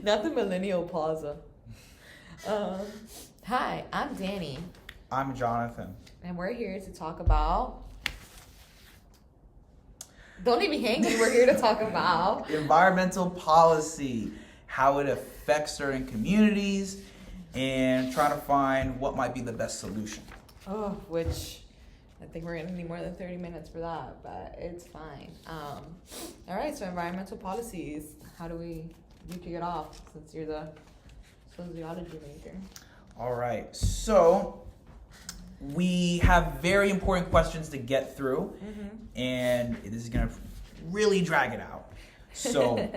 Not the Millennial Plaza. Um, Hi, I'm Danny, I'm Jonathan. and we're here to talk about. Don't leave me hanging. We're here to talk about. Environmental policy, how it affects certain communities, and trying to find what might be the best solution. Oh, which I think we're gonna need more than 30 minutes for that, but it's fine. All right, so environmental policies. How do we kick it off since you're the sociology major? All right, so we have very important questions to get through, and this is going to really drag it out. So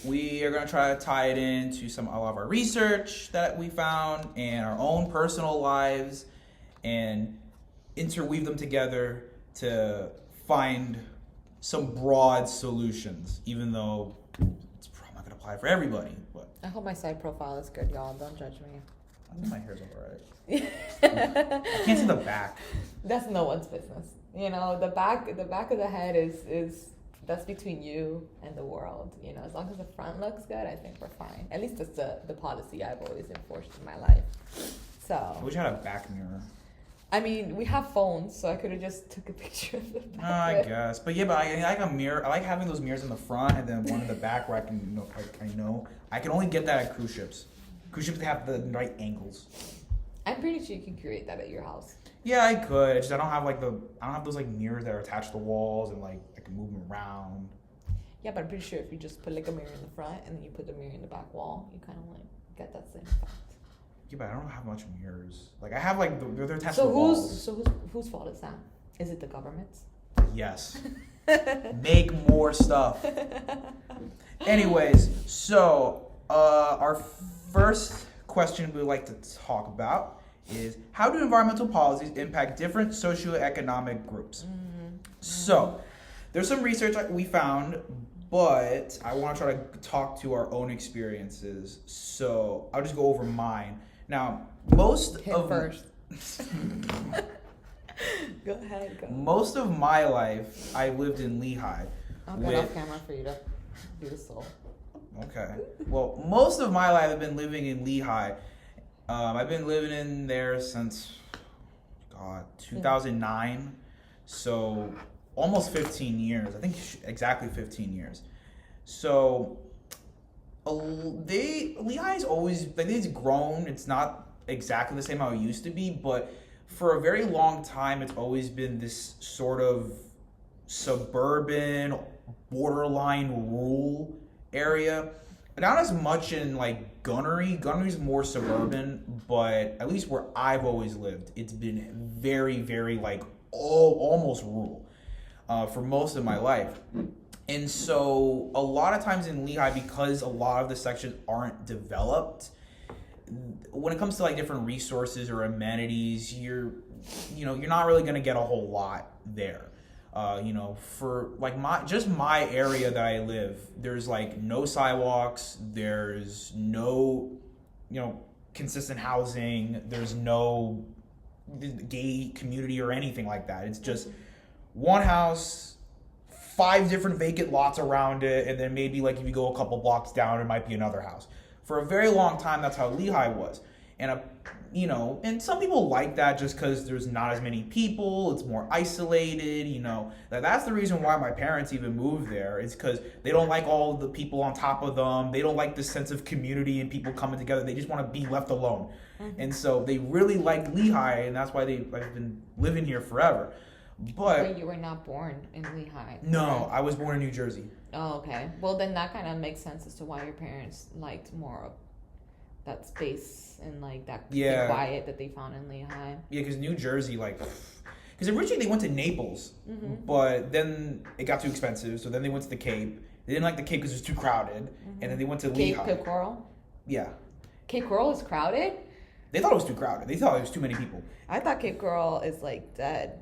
we are going to try to tie it into all of our research that we found and our own personal lives and interweave them together to find some broad solutions, even though it's probably not going to apply for everybody. But I hope my side profile is good, y'all. Don't judge me. I think my hair's alright. I can't see the back. That's no one's business. You know, the back of the head is that's between you and the world. You know, as long as the front looks good, I think we're fine. At least that's the policy I've always enforced in my life. I So, wish I had a back mirror. I mean, we have phones, so I could have just took a picture of the back. I guess, but I like a mirror. I like having those mirrors in the front and then one in the back where I can I can only get that at cruise ships. Cruise ships have the right angles. I'm pretty sure you can create that at your house. Yeah, I could. It's just I don't have those like mirrors that are attached to the walls and like I can move them around. Yeah, but I'm pretty sure if you just put like a mirror in the front and then you put the mirror in the back wall, you kind of like get that same effect. Yeah, but I don't have much mirrors. Like I have like they're attached So to the walls. whose fault is that? Is it the government's? Yes. Make more stuff. Anyways, so our first question we'd like to talk about is how do environmental policies impact different socioeconomic groups? So there's some research that we found, but I want to try to talk to our own experiences. So I'll just go over mine. Now, most Hit of first. Go ahead. Go. most of my life I lived in Lehigh. I'll get off camera for you to do the soul. Okay. Well, most of my life I've been living in Lehigh. I've been living in there since 2009. So almost 15 years. I think exactly 15 years. So Lehigh's always it's grown. It's not exactly the same how it used to be, but for a very long time it's always been this sort of suburban, borderline rural area. Not as much in like Gunnery. Gunnery's more suburban, but at least where I've always lived, it's been very, very like almost rural for most of my life. And so a lot of times in Lehigh, because a lot of the sections aren't developed, when it comes to like different resources or amenities, you're not really gonna get a whole lot there. For like my area that I live, there's like no sidewalks, there's no, consistent housing, there's no gay community or anything like that. It's just one house, 5 different vacant lots around it, and then maybe like if you go a couple blocks down, it might be another house. For a very long time, that's how Lehigh was. And and some people like that just because there's not as many people, it's more isolated, That's the reason why my parents even moved there, is because they don't like all the people on top of them. They don't like this sense of community and people coming together. They just want to be left alone. And so they really like Lehigh, and that's why they've been living here forever. But you were not born in Lehigh. no, I was born in New Jersey. Oh, okay. Well, then that kind of makes sense as to why your parents liked more of that space and like that the quiet that they found in Lehigh. Yeah, because New Jersey, because originally they went to Naples, but then it got too expensive, so then they went to the Cape. They didn't like the Cape because it was too crowded, and then they went to Lehigh. Cape Coral? Yeah. Cape Coral is crowded? They thought it was too crowded. They thought it was too many people. I thought Cape Coral is like dead.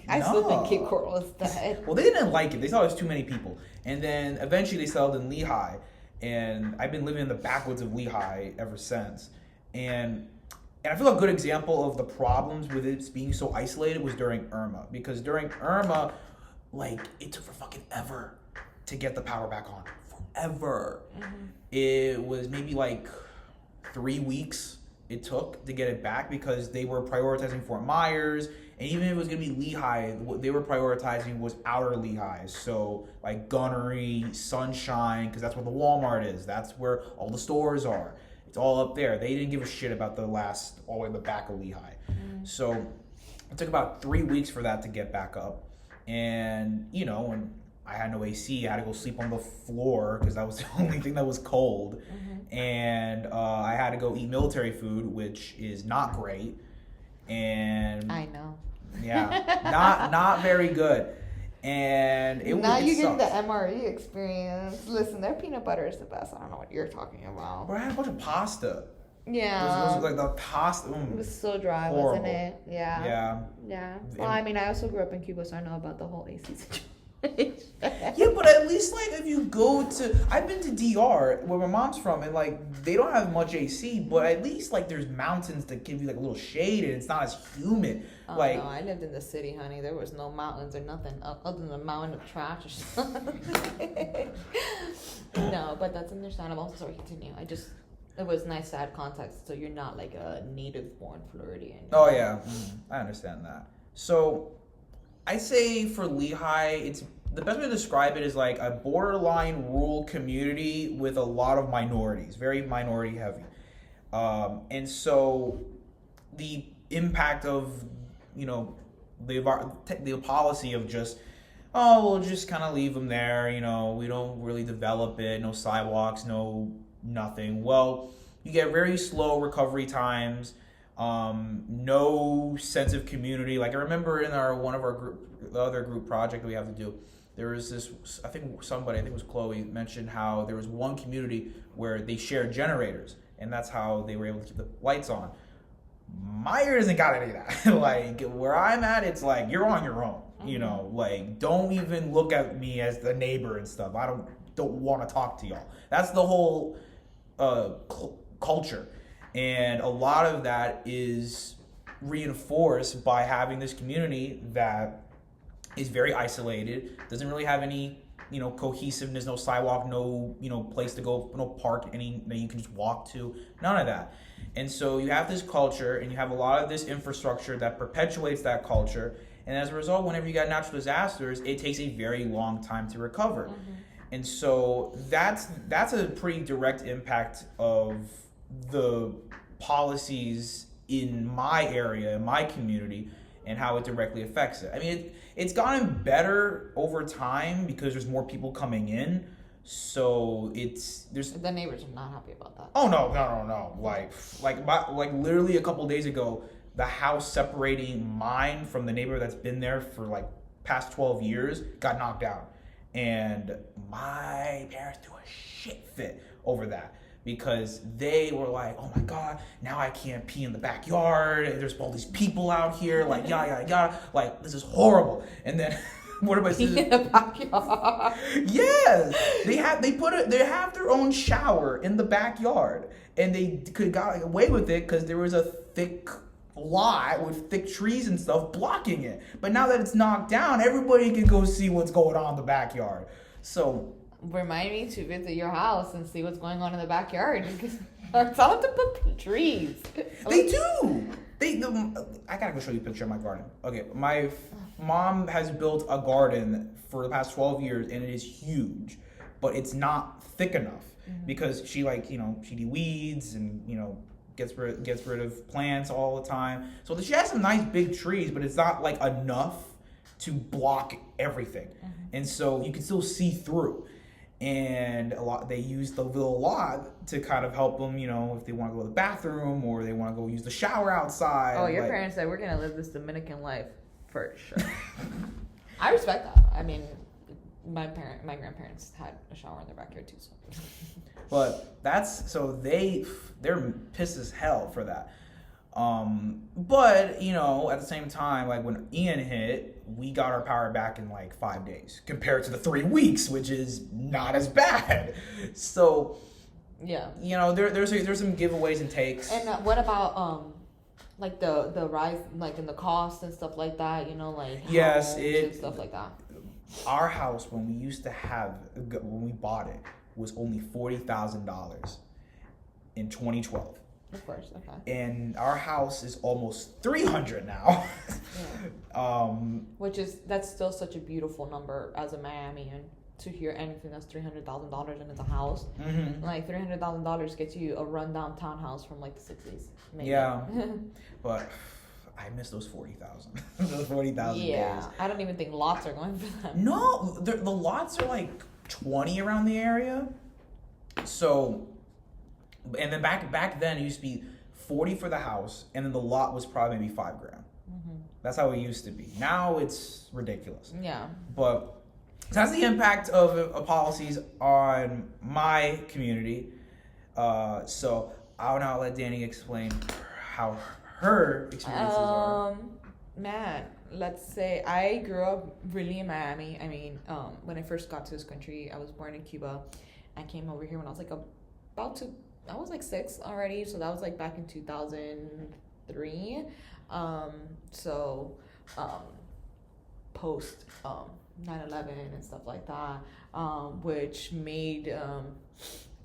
I still think Cape Coral is dead. Well, they didn't like it. They thought it was too many people. And then eventually they settled in Lehigh. And I've been living in the backwoods of Lehigh ever since. And I feel a good example of the problems with it being so isolated was during Irma. Because during Irma, it took for fucking ever to get the power back on. forever. It was maybe like 3 weeks it took to get it back because they were prioritizing Fort Myers, and even if it was gonna be Lehigh, what they were prioritizing was outer Lehigh, so like Gunnery, Sunshine, because that's where the Walmart is, that's where all the stores are. It's all up there. They didn't give a shit about the last, all the way in the back of Lehigh. So it took about 3 weeks for that to get back up, and you know, when I had no AC, I had to go sleep on the floor because that was the only thing that was cold. And I had to go eat military food, which is not great. And I know. Yeah, not very good. And now it you get the sucks. MRE experience. Listen, their peanut butter is the best. I don't know what you're talking about. Bro, I had a bunch of pasta. Yeah. It was like the pasta. It was so dry, horrible. wasn't it? Yeah. Yeah. Yeah. Well, I mean, I also grew up in Cuba, so I know about the whole AC situation. Yeah, but at least like if you go to, I've been to DR where my mom's from, and like they don't have much AC, but at least like there's mountains that give you like a little shade, and it's not as humid. Oh, like no, I lived in the city, honey. There was no mountains or nothing other than a mountain of trash or something. No, but that's understandable. Sorry, continue. It was nice to add context, so you're not like a native-born Floridian. Oh yeah, I understand that. So I say for Lehigh, it's the best way to describe it is like a borderline rural community with a lot of minorities, very minority heavy. And so the impact of, you know, the policy of just, oh, we'll just kind of leave them there, you know, we don't really develop it, no sidewalks, no nothing. Well, you get very slow recovery times. No sense of community. Like I remember in one of our group, the other group project that we have to do, there was this, I think it was Chloe, mentioned how there was one community where they shared generators, and that's how they were able to keep the lights on. My area doesn't got any of that. Like where I'm at, it's like you're on your own. You know, like don't even look at me as the neighbor and stuff. I don't want to talk to y'all. That's the whole culture. And a lot of that is reinforced by having this community that is very isolated, doesn't really have any, you know, cohesiveness, no sidewalk, no, you know, place to go, no park, any that you can just walk to, none of that. And so you have this culture and you have a lot of this infrastructure that perpetuates that culture. And as a result, whenever you got natural disasters, it takes a very long time to recover. And so that's a pretty direct impact of the policies in my area, in my community, and how it directly affects it. I mean, it's gotten better over time because there's more people coming in. So the neighbors are not happy about that. Oh no. Like literally a couple days ago, the house separating mine from the neighbor that's been there for like past 12 years got knocked down. And my parents threw a shit fit over that because they were like, oh my God, now I can't pee in the backyard. There's all these people out here, like, yada. Like, this is horrible. And then what am I saying? Pee in the backyard. Yes. They have their own shower in the backyard. And they could got away with it because there was a thick lot with thick trees and stuff blocking it. But now that it's knocked down, everybody can go see what's going on in the backyard. So remind me to visit your house and see what's going on in the backyard. Tell them to put trees. They do. I gotta go show you a picture of my garden. Okay, my mom has built a garden for the past 12 years and it is huge, but it's not thick enough because she weeds and, you know, gets rid of plants all the time. So she has some nice big trees, but it's not like enough to block everything. And so you can still see through. And they use the little lot to kind of help them, you know, if they want to go to the bathroom or they want to go use the shower outside. Oh, your parents said we're gonna live this Dominican life for sure. I respect that. I mean, my grandparents had a shower in their backyard too. So. But they're pissed as hell for that. But, you know, at the same time, like when Ian hit, we got our power back in like 5 days compared to the 3 weeks, which is not as bad. So, yeah, you know, there's some giveaways and takes. And what about like the rise like in the cost and stuff like that? You know, like yes, and stuff like that. Our house when we bought it, was only $40,000 in 2012. Of course, okay. And our house is almost 300 now. Yeah. That's still such a beautiful number as a Miamian to hear anything that's $300,000 and it's a house. Mm-hmm. Like $300,000 gets you a rundown townhouse from like the 60s. Maybe. Yeah, but I miss those 40,000. Those 40,000 yeah, days. I don't even think lots are going for that. No, the lots are like 20 around the area. So, and then back then it used to be 40 for the house, and then the lot was probably maybe $5,000. Mm-hmm. That's how it used to be. Now it's ridiculous. Yeah. But so that's the impact of policies on my community. So I'll now let Danny explain how her experiences are. Man, let's say I grew up really in Miami. I mean, when I first got to this country, I was born in Cuba. I came over here when I was like I was like 6 already, so that was like back in 2003. Post 9/11 and stuff like that, which made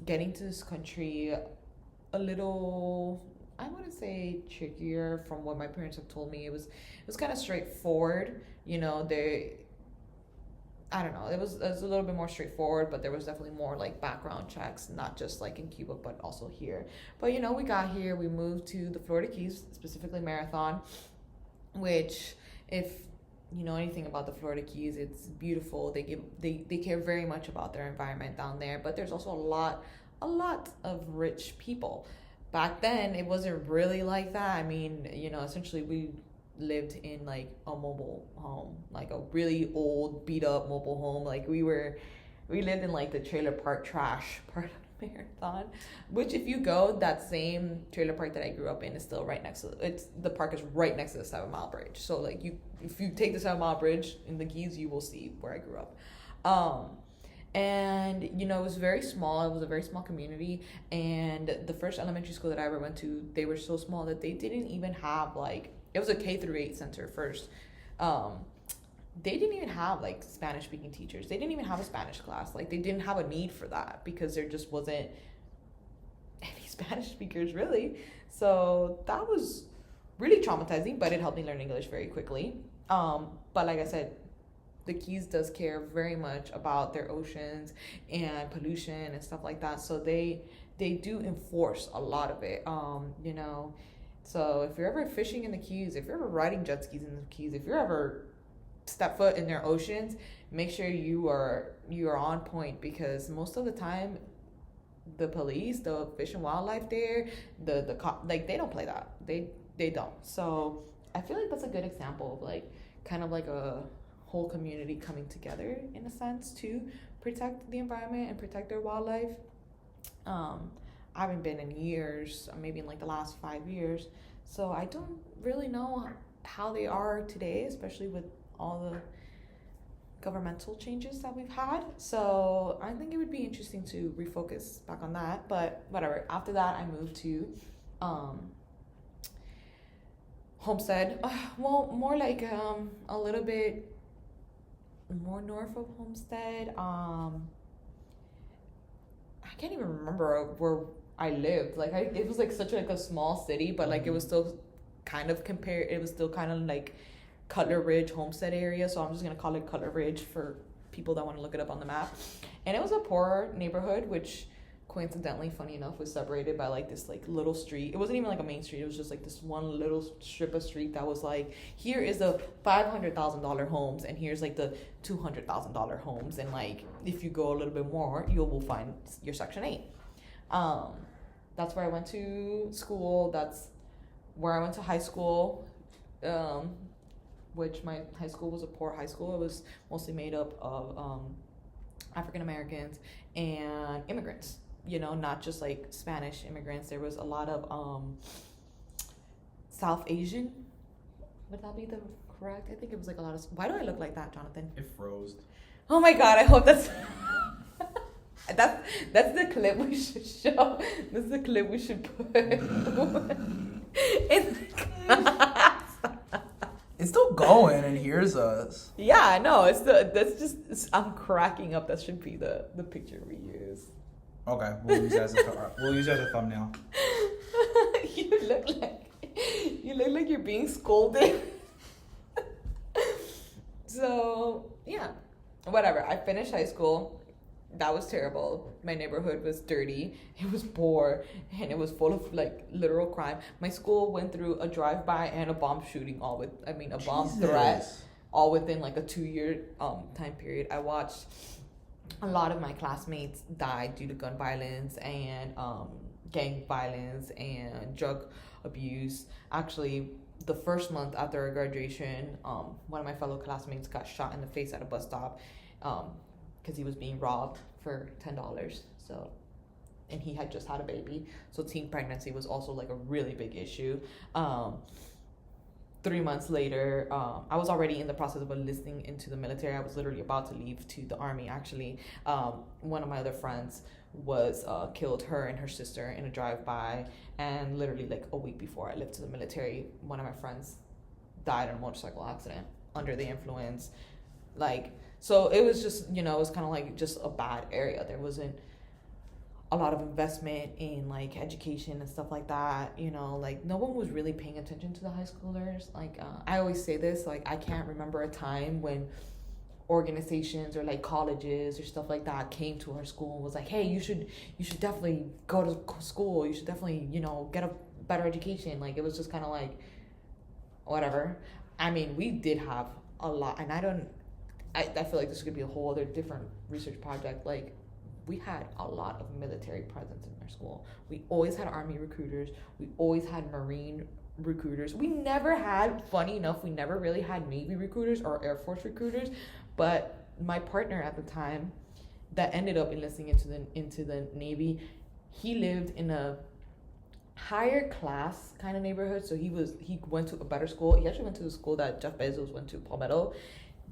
getting to this country a little, I wouldn't say trickier from what my parents have told me. It was kind of straightforward. You know, I don't know. It was a little bit more straightforward, but there was definitely more like background checks, not just like in Cuba, but also here. But you know, we got here, we moved to the Florida Keys, specifically Marathon, which if you know anything about the Florida Keys, it's beautiful. They care very much about their environment down there, but there's also a lot of rich people. Back then, it wasn't really like that. I mean, you know, essentially we lived in like a mobile home, like a really old beat up mobile home. Like we lived in like the trailer park trash part of Marathon, which if you go, that same trailer park that I grew up in is still right next to the park is right next to the 7 Mile Bridge. So like if you take the 7 Mile Bridge in the Keys, you will see where I grew up. And you know, it was very small. It was a very small community, and the first elementary school that I ever went to, they were so small that they didn't even have like, it was a K-8 center first. They didn't even have like Spanish speaking teachers. They didn't even have a Spanish class. Like they didn't have a need for that because there just wasn't any Spanish speakers really. So that was really traumatizing, but it helped me learn English very quickly. But like I said, the Keys does care very much about their oceans and pollution and stuff like that. So they do enforce a lot of it. You know, so if you're ever fishing in the Keys, if you're ever riding jet skis in the Keys, if you're ever step foot in their oceans, make sure you are on point, because most of the time the police, the Fish and Wildlife there, the cop, like they don't play that. They don't. So I feel like that's a good example of like kind of like a whole community coming together in a sense to protect the environment and protect their wildlife. I haven't been in years, maybe in like the last 5 years, so I don't really know how they are today, especially with all the governmental changes that we've had. So I think it would be interesting to refocus back on that, but whatever. After that, I moved to Homestead. Well, more like a little bit more north of Homestead. I can't even remember where I lived. Like it was like such like a small city, but like it was still kind of like Cutler Ridge, Homestead area. So I'm just gonna call it Cutler Ridge for people that want to look it up on the map. And it was a poor neighborhood, which coincidentally, funny enough, was separated by like this like little street. It wasn't even like a main street. It was just like this one little strip of street that was like, here is the $500,000 homes, and here's like the $200,000 homes. And like if you go a little bit more, you will find your Section 8. That's where I went to school. That's where I went to high school. Which my high school was a poor high school. It was mostly made up of African Americans and immigrants. You know, not just like Spanish immigrants. There was a lot of South Asian. Would that be the correct? I think it was like a lot of. Why do I look like that, Jonathan? It froze. Oh my God! I hope that's that's the clip we should show. This is the clip we should put in the class. It's still going and hears us. Yeah, no, I'm cracking up. That should be the picture we use. policies. Okay, we'll use that as a thumbnail. You look like you're being scolded. So yeah, whatever. I finished high school. That was terrible. My neighborhood was dirty. It was poor, and it was full of like literal crime. My school went through a drive-by and a bomb shooting bomb threat all within like a 2-year time period. I watched a lot of my classmates die due to gun violence and gang violence and drug abuse. Actually, the first month after our graduation, one of my fellow classmates got shot in the face at a bus stop because he was being robbed for $10. So, and he had just had a baby. So teen pregnancy was also like a really big issue. 3 months later, I was already in the process of enlisting into the military. I was literally about to leave to the army, actually. One of my other friends was killed, her and her sister, in a drive-by. And literally like a week before I left to the military, one of my friends died in a motorcycle accident under the influence. Like, so it was just, it was kind of like just a bad area. There wasn't a lot of investment in like education and stuff like that, like no one was really paying attention to the high schoolers. Like I always say this, like I can't remember a time when organizations or like colleges or stuff like that came to our school and was like, hey, you should definitely go to school, you should definitely get a better education. Like it was just kind of like whatever. I mean, we did have a lot, and I feel like this could be a whole other different research project. Like we had a lot of military presence in our school. We always had Army recruiters. We always had Marine recruiters. We never had, funny enough, we never really had Navy recruiters or Air Force recruiters. But my partner at the time that ended up enlisting into the Navy, he lived in a higher class kind of neighborhood. So he went to a better school. He actually went to the school that Jeff Bezos went to, Palmetto.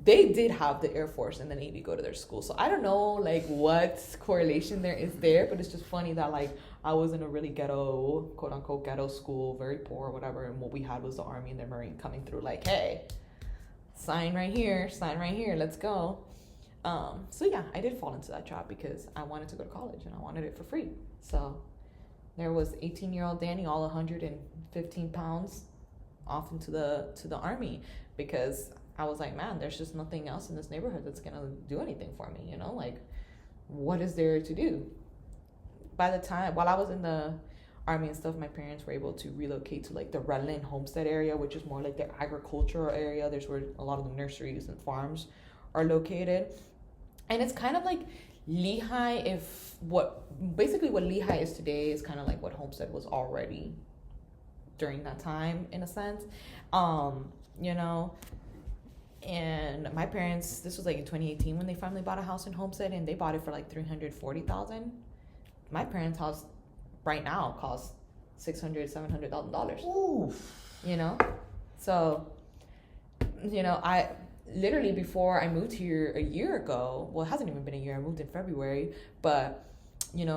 They did have the Air Force and the Navy go to their school. So I don't know like what correlation there is there, but it's just funny that like I was in a really ghetto, quote unquote ghetto school, very poor, whatever, and what we had was the Army and the Marine coming through like, hey, sign right here, let's go. So yeah, I did fall into that trap because I wanted to go to college and I wanted it for free. So there was 18-year-old Danny, all 115 pounds, off into the Army because I was like, man, there's just nothing else in this neighborhood that's gonna do anything for me, like what is there to do? By the time, while I was in the Army and stuff, my parents were able to relocate to like the Redland Homestead area, which is more like the agricultural area. There's where a lot of the nurseries and farms are located. And it's kind of like Lehigh, what Lehigh is today is kind of like what Homestead was already during that time, in a sense. And my parents, this was like in 2018 when they finally bought a house in Homestead, and they bought it for like $340,000. My parents' house right now costs $600,000-$700,000. So I literally, before I moved here a year ago, well, it hasn't even been a year, I moved in February, but in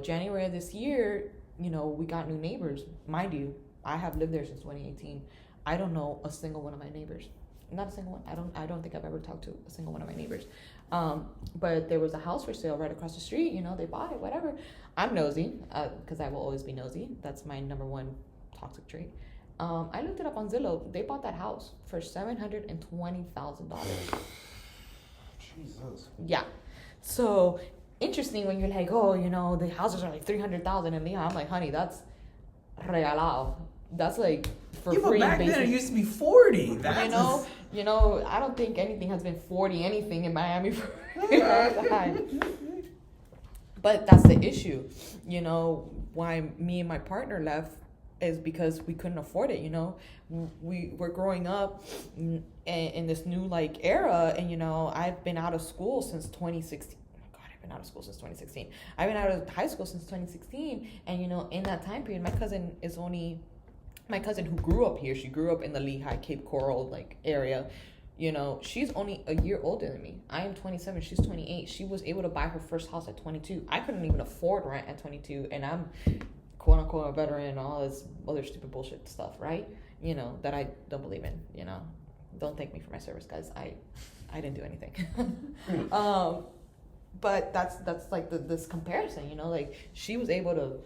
January of this year, we got new neighbors. Mind you, I have lived there since 2018. I don't know a single one of my neighbors. Not a single one. I don't think I've ever talked to a single one of my neighbors. But there was a house for sale right across the street. They bought it, whatever. I'm nosy, because I will always be nosy. That's my number one toxic trait. I looked it up on Zillow. They bought that house for $720,000. Jesus. Yeah. So interesting when you're like, oh, the houses are like $300,000 in Lehigh. I'm like, honey, that's regalado. That's like for free. But back then it used to be 40. That's I don't think anything has been 40 anything in Miami for a long time. But that's the issue. Why me and my partner left is because we couldn't afford it. We were growing up in this new like era, and I've been out of school since 2016. I've been out of school since 2016. I've been out of high school since 2016, and in that time period, my cousin who grew up here, she grew up in the Lehigh, Cape Coral like area. She's only a year older than me. I am 27, she's 28. She was able to buy her first house at 22. I couldn't even afford rent at 22, and I'm quote unquote a veteran and all this other stupid bullshit stuff, right? That I don't believe in. Don't thank me for my service, guys. I didn't do anything. but that's like this comparison, you know, like she was able to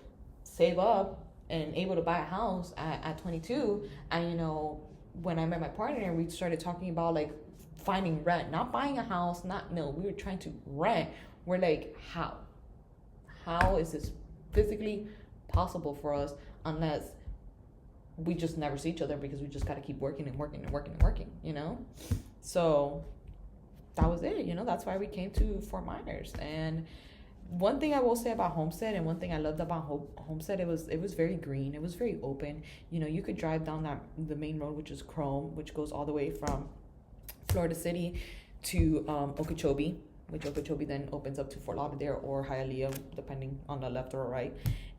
save up and able to buy a house at 22, and you know, when I met my partner, we started talking about like finding rent, not buying a house, we were trying to rent. We're like, how is this physically possible for us unless we just never see each other, because we just got to keep working and working and working and working, you know? So that was it, you know. That's why we came to Fort Myers. And one thing I will say about Homestead, and one thing I loved about Homestead, it was very green, it was very open. You know, you could drive down the main road, which is Chrome, which goes all the way from Florida City to Okeechobee, which Okeechobee then opens up to Fort Lauderdale or Hialeah, depending on the left or right.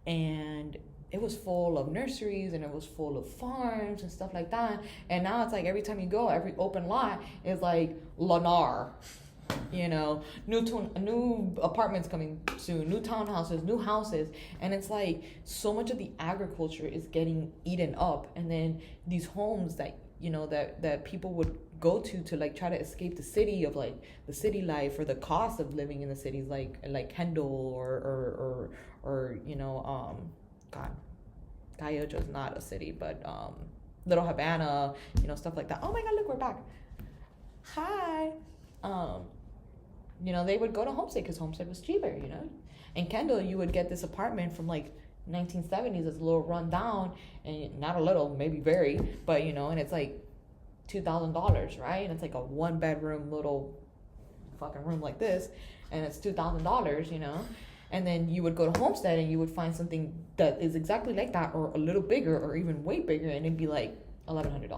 And it was full of nurseries, and it was full of farms and stuff like that. And now it's like every time you go, every open lot is like Lennar, you know, new apartments coming soon, new townhouses, new houses. And it's like so much of the agriculture is getting eaten up. And then these homes that, you know, that people would go to like try to escape the city of like the city life or the cost of living in the cities, like Kendall or you know, God, Gayocho is not a city, but Little Havana, you know, stuff like that. Oh my God, look, we're back. Hi. You know, they would go to Homestead because Homestead was cheaper, you know. In Kendall, you would get this apartment from like 1970s that's a little run down, and not a little, maybe very, but you know, and it's like $2,000, right? And it's like a 1-bedroom little fucking room like this, and it's $2,000, you know. And then you would go to Homestead and you would find something that is exactly like that, or a little bigger, or even way bigger, and it'd be like $1,100,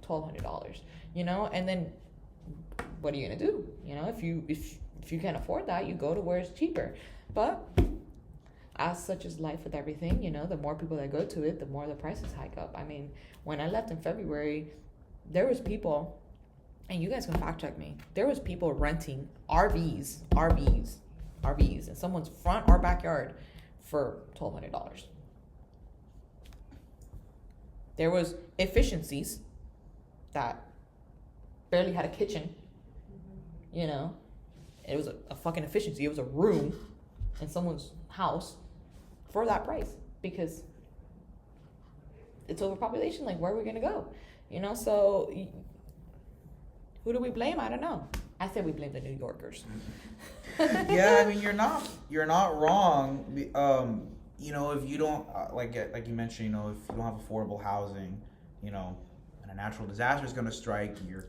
$1,200, you know. And then what are you gonna do? You know, if you can't afford that, you go to where it's cheaper. But as such is life with everything, you know, the more people that go to it, the more the prices hike up. I mean, when I left in February, there was people, and you guys can fact check me, there was people renting RVs in someone's front or backyard for $1,200. There was efficiencies that barely had a kitchen, you know. It was a fucking efficiency. It was a room in someone's house for that price, because it's overpopulation. Like, where are we gonna go? You know, so who do we blame? I don't know. I say we blame the New Yorkers. Yeah, I mean, you're not wrong. You know, if you don't like you mentioned, you know, if you don't have affordable housing, you know, and a natural disaster is gonna strike, you're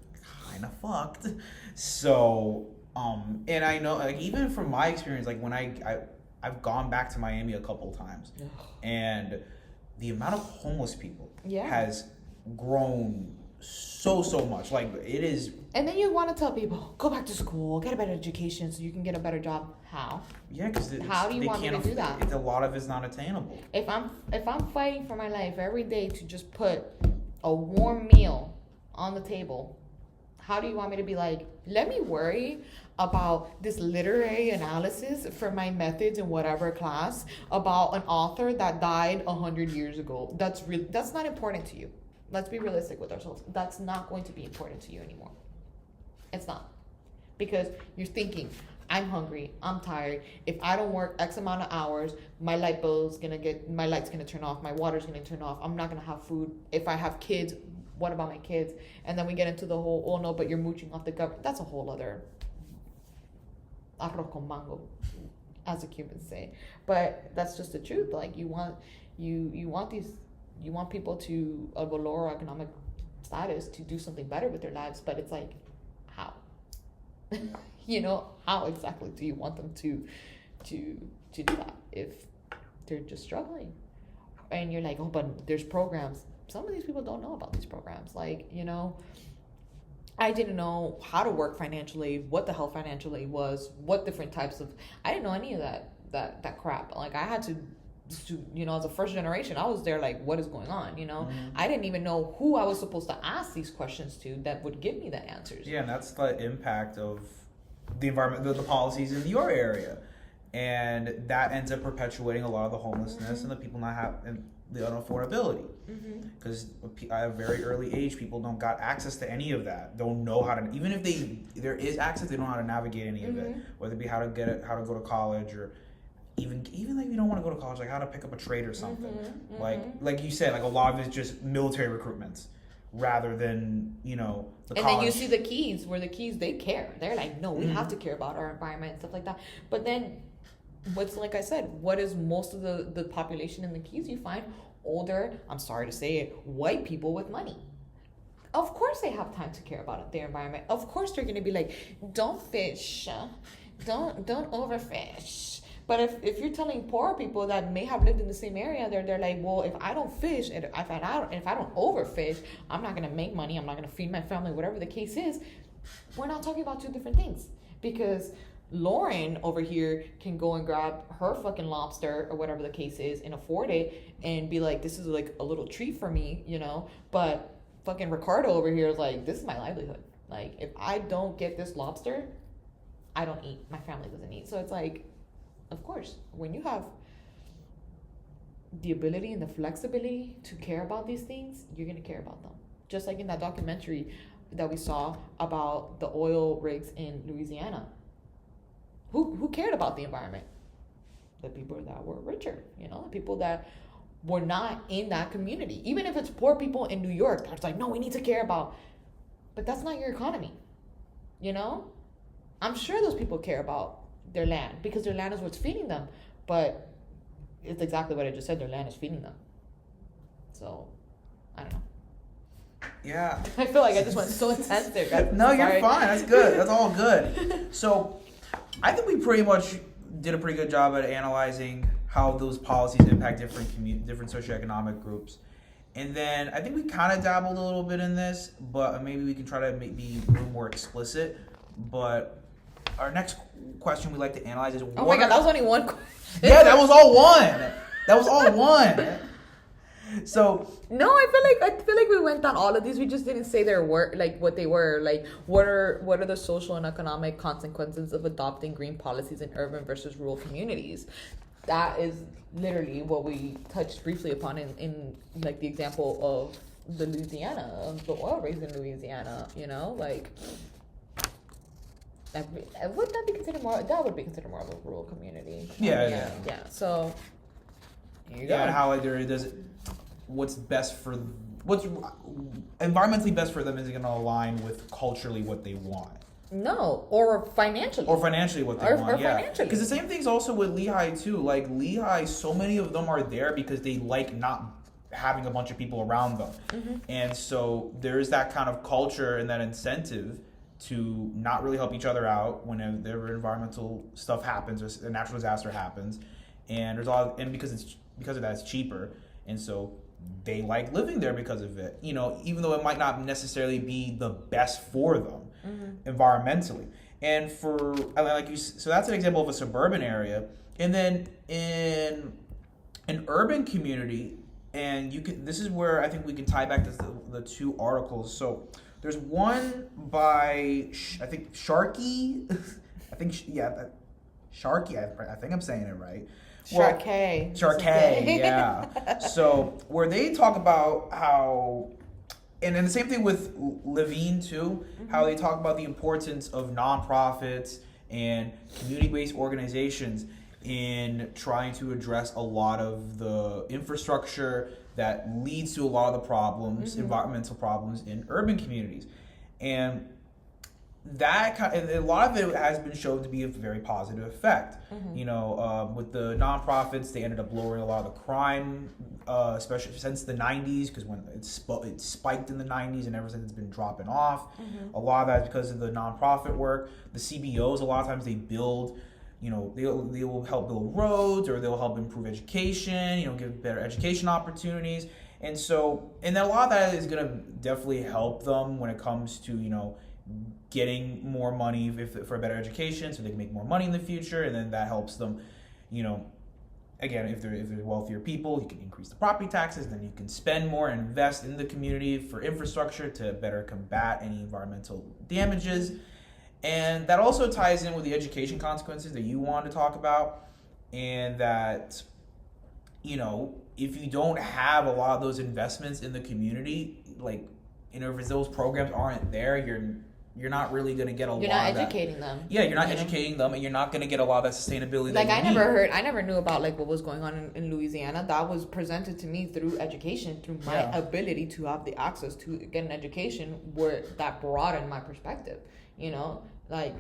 kind of fucked. So, and I know, like, even from my experience, like when I've gone back to Miami a couple times, and the amount of homeless people has grown so much. Like, it is. And then you want to tell people, go back to school, get a better education so you can get a better job. How? Yeah, because how do you want me to do that? A lot of it's not attainable. If I'm fighting for my life every day to just put a warm meal on the table, how do you want me to be like, let me worry about this literary analysis for my methods in whatever class about an author that died 100 years ago? That's not important to you. Let's be realistic with ourselves. That's not going to be important to you anymore. It's not. Because you're thinking, I'm hungry, I'm tired. If I don't work X amount of hours, my light's gonna turn off, my water's gonna turn off, I'm not gonna have food. If I have kids, what about my kids? And then we get into the whole, oh no, but you're mooching off the government. That's a whole other arroz con mango, as the Cubans say. But that's just the truth. Like, you want people to, of a lower economic status, to do something better with their lives, but it's like, how? You know, how exactly do you want them to do that if they're just struggling? And you're like, oh, but there's programs. Some of these people don't know about these programs. Like, you know, I didn't know how to work financial aid, what the hell financial aid was, what different types of, I didn't know any of that crap. Like, I had to, you know, as a first generation, I was there like, what is going on, you know? Mm-hmm. I didn't even know who I was supposed to ask these questions to that would give me the answers. Yeah, and that's the impact of the environment, the policies in your area. and that ends up perpetuating a lot of the homelessness and the people not have and the unaffordability. Because at a very early age, people don't got access to any of that. Don't know how to, even if there is access, they don't know how to navigate any of it. Whether it be how to go to college, or even like if you don't want to go to college, like how to pick up a trade or something. Like you said, like a lot of it's just military recruitments rather than the and college. then you see the Keys, where the Keys, they care. They're like, no, we have to care about our environment and stuff like that. But then what's, like I said, what is most of the population in the Keys? You find older, I'm sorry to say it, white people with money. Of course they have time to care about their environment. Of course they're going to be like, don't fish, don't overfish. But if you're telling poor people that may have lived in the same area, they're like, well, if I don't fish, and if I don't overfish, I'm not going to make money, I'm not going to feed my family, whatever the case is. We're not talking about two different things, because Lauren over here can go and grab her fucking lobster or whatever the case is and afford it and be like, this is like a little treat for me, but fucking Ricardo over here is like, this is my livelihood. Like, if I don't get this lobster, I don't eat, my family doesn't eat. So it's like, of course, when you have the ability and the flexibility to care about these things, you're going to care about them. Just like in that documentary that we saw about the oil rigs in Louisiana. Who cared about the environment? The people that were richer, the people that were not in that community. Even if it's poor people in New York, that's like, no, we need to care about. But that's not your economy, I'm sure those people care about their land, because their land is what's feeding them. But it's exactly what I just said, their land is feeding them. So, I don't know. Yeah. I feel like I just went so intense there, guys. No, you're fine. That's good. That's all good. So, I think we pretty much did a pretty good job at analyzing how those policies impact different socioeconomic groups. And then I think we kind of dabbled a little bit in this, but maybe we can try to be a little more explicit. But our next question we'd like to analyze is... Oh my God, that was only one question. Yeah, that was all one. So no, I feel like we went down all of these. We just didn't say their word, like what they were. Like, what are the social and economic consequences of adopting green policies in urban versus rural communities? That is literally what we touched briefly upon in like the example of the the oil rigs in Louisiana. Like, would that be considered more? That would be considered more of a rural community. Yeah. So here you go. And how what's environmentally best for them isn't going to align with culturally what they want. No, or financially. Or financially what they want, yeah. Financially. Because the same thing's also with Lehigh, too. Like, Lehigh, so many of them are there because they like not having a bunch of people around them. And so there's that kind of culture and that incentive to not really help each other out whenever environmental stuff happens or a natural disaster happens. And because of that, it's cheaper. And so they like living there because of it, even though it might not necessarily be the best for them environmentally. And so that's an example of a suburban area. And then in an urban community, and this is where I think we can tie back to the two articles. So there's one by, I think, Sharkey. Sharkey, I think I'm saying it right. Sharkey, yeah. So where they talk about how, and then the same thing with Levine too, how they talk about the importance of nonprofits and community-based organizations in trying to address a lot of the infrastructure that leads to a lot of the problems, environmental problems in urban communities. And a lot of it has been shown to be a very positive effect. With the nonprofits, they ended up lowering a lot of the crime, especially since the 90s, because when it spiked in the 90s, and ever since it's been dropping off. A lot of that is because of the nonprofit work. The CBOs, a lot of times they build, they will help build roads, or they'll help improve education, give better education opportunities. And then a lot of that is going to definitely help them when it comes to, getting more money for a better education, so they can make more money in the future, and then that helps them, again, if they're wealthier people, you can increase the property taxes, then you can spend more and invest in the community for infrastructure to better combat any environmental damages. And that also ties in with the education consequences that you wanted to talk about, and that, you know, if you don't have a lot of those investments in the community, like, you know, if those programs aren't there, you're not really going to get a lot of that. You're not educating them. Yeah, you're not educating them, and you're not going to get a lot of that sustainability. Like, that you I never knew about like what was going on in Louisiana. That was presented to me through education, through my ability to have the access to get an education where that broadened my perspective. You know, like,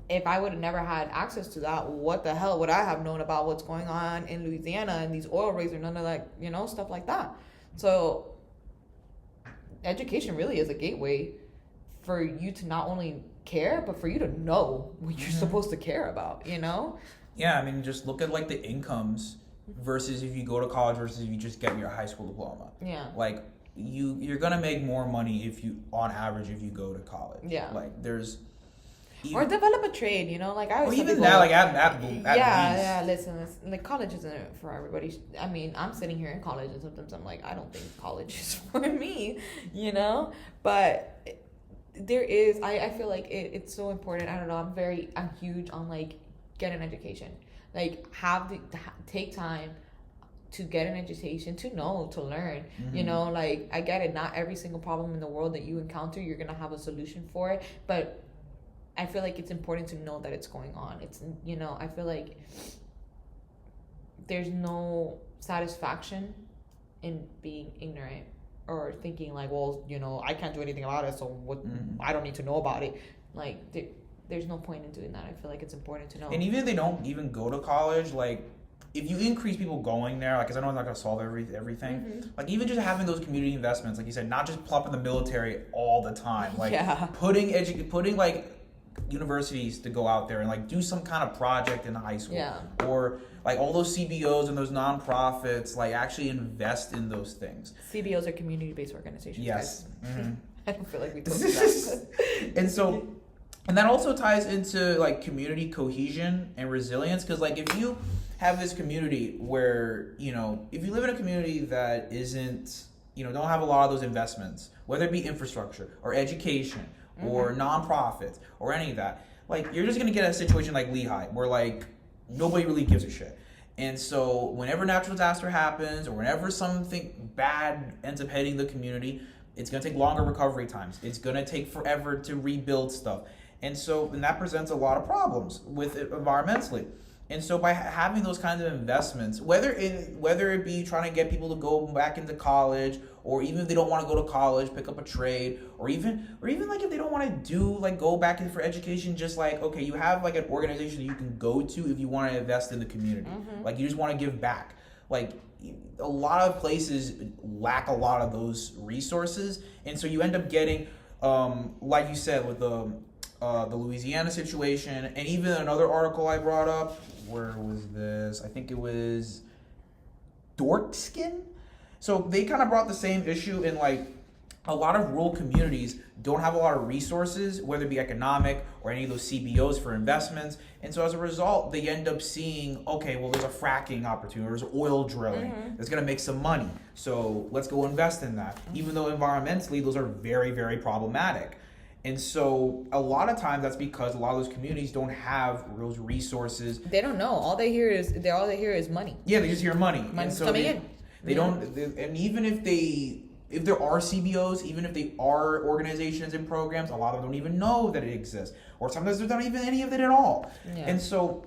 if I would have never had access to that, what the hell would I have known about what's going on in Louisiana and these oil rigs or none of that, you know, stuff like that. So education really is a gateway for you to not only care, but for you to know what you're supposed to care about, you know? Yeah, I mean, just look at like the incomes versus if you go to college versus if you just get your high school diploma. Yeah. Like, you're gonna make more money if you, on average, if you go to college. Yeah. Like, there's or develop a trade, you know, like I always tell even people, that, like at least. Listen, like college isn't for everybody. I mean, I'm sitting here in college and sometimes I'm like, I don't think college is for me, you know, but there is, I feel like it's so important. I don't know, I'm huge on like get an education, like take time to get an education, to know, to learn, you know, like I get it, not every single problem in the world that you encounter you're gonna have a solution for it, but I feel like it's important to know that it's going on. It's, you know, I feel like there's no satisfaction in being ignorant or thinking like, well, you know, I can't do anything about it, so what? I don't need to know about it. Like, there's no point in doing that. I feel like it's important to know. And even if they don't even go to college, like, if you increase people going there, like, because I know it's not going to solve everything, like, even just having those community investments, like you said, not just plopping the military all the time, like, putting like universities to go out there and like do some kind of project in high school, or like all those CBOs and those nonprofits, like actually invest in those things. CBOs are community-based organizations. Yes. I don't feel like we told you that. And that also ties into like community cohesion and resilience, because like if you have this community where, you know, if you live in a community that isn't, you know, don't have a lot of those investments, whether it be infrastructure or education or nonprofits or any of that, like, you're just gonna get a situation like Lehigh where like nobody really gives a shit. And so whenever natural disaster happens or whenever something bad ends up hitting the community, it's gonna take longer recovery times. It's gonna take forever to rebuild stuff. And that presents a lot of problems with it environmentally. And so by having those kinds of investments, whether it be trying to get people to go back into college, or even if they don't want to go to college, pick up a trade, or even like if they don't want to do like go back in for education, just like, okay, you have like an organization that you can go to if you want to invest in the community. Like, you just want to give back. Like, a lot of places lack a lot of those resources, and so you end up getting, like you said, with the Louisiana situation, and even another article I brought up. Where was this? I think it was Dorkskin. So they kind of brought the same issue in, like, a lot of rural communities don't have a lot of resources, whether it be economic or any of those CBOs for investments. And so as a result, they end up seeing, okay, well, there's a fracking opportunity, there's oil drilling that's going to make some money. So let's go invest in that. Even though environmentally, those are very, very problematic. And so a lot of times that's because a lot of those communities don't have those resources. They don't know. All they hear is money. Yeah, they just hear money. Money's coming in. They don't, and even if there are CBOs, even if they are organizations and programs, a lot of them don't even know that it exists, or sometimes there's not even any of it at all. And so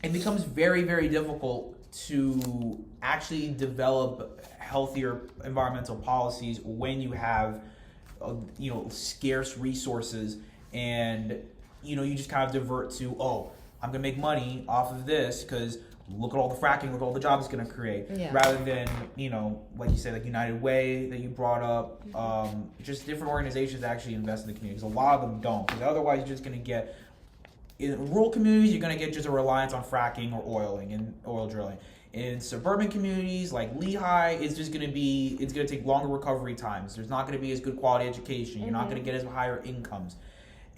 it becomes very, very difficult to actually develop healthier environmental policies when you have scarce resources, and you just kind of divert to, oh, I'm gonna make money off of this because look at all the fracking, look at all the jobs it's gonna create, rather than like you said, like United Way that you brought up, just different organizations that actually invest in the community, because a lot of them don't, because otherwise you're just gonna get, in rural communities, you're gonna get just a reliance on fracking or oiling and oil drilling. In suburban communities like Lehigh, it's gonna take longer recovery times. There's not gonna be as good quality education. You're not gonna get as higher incomes.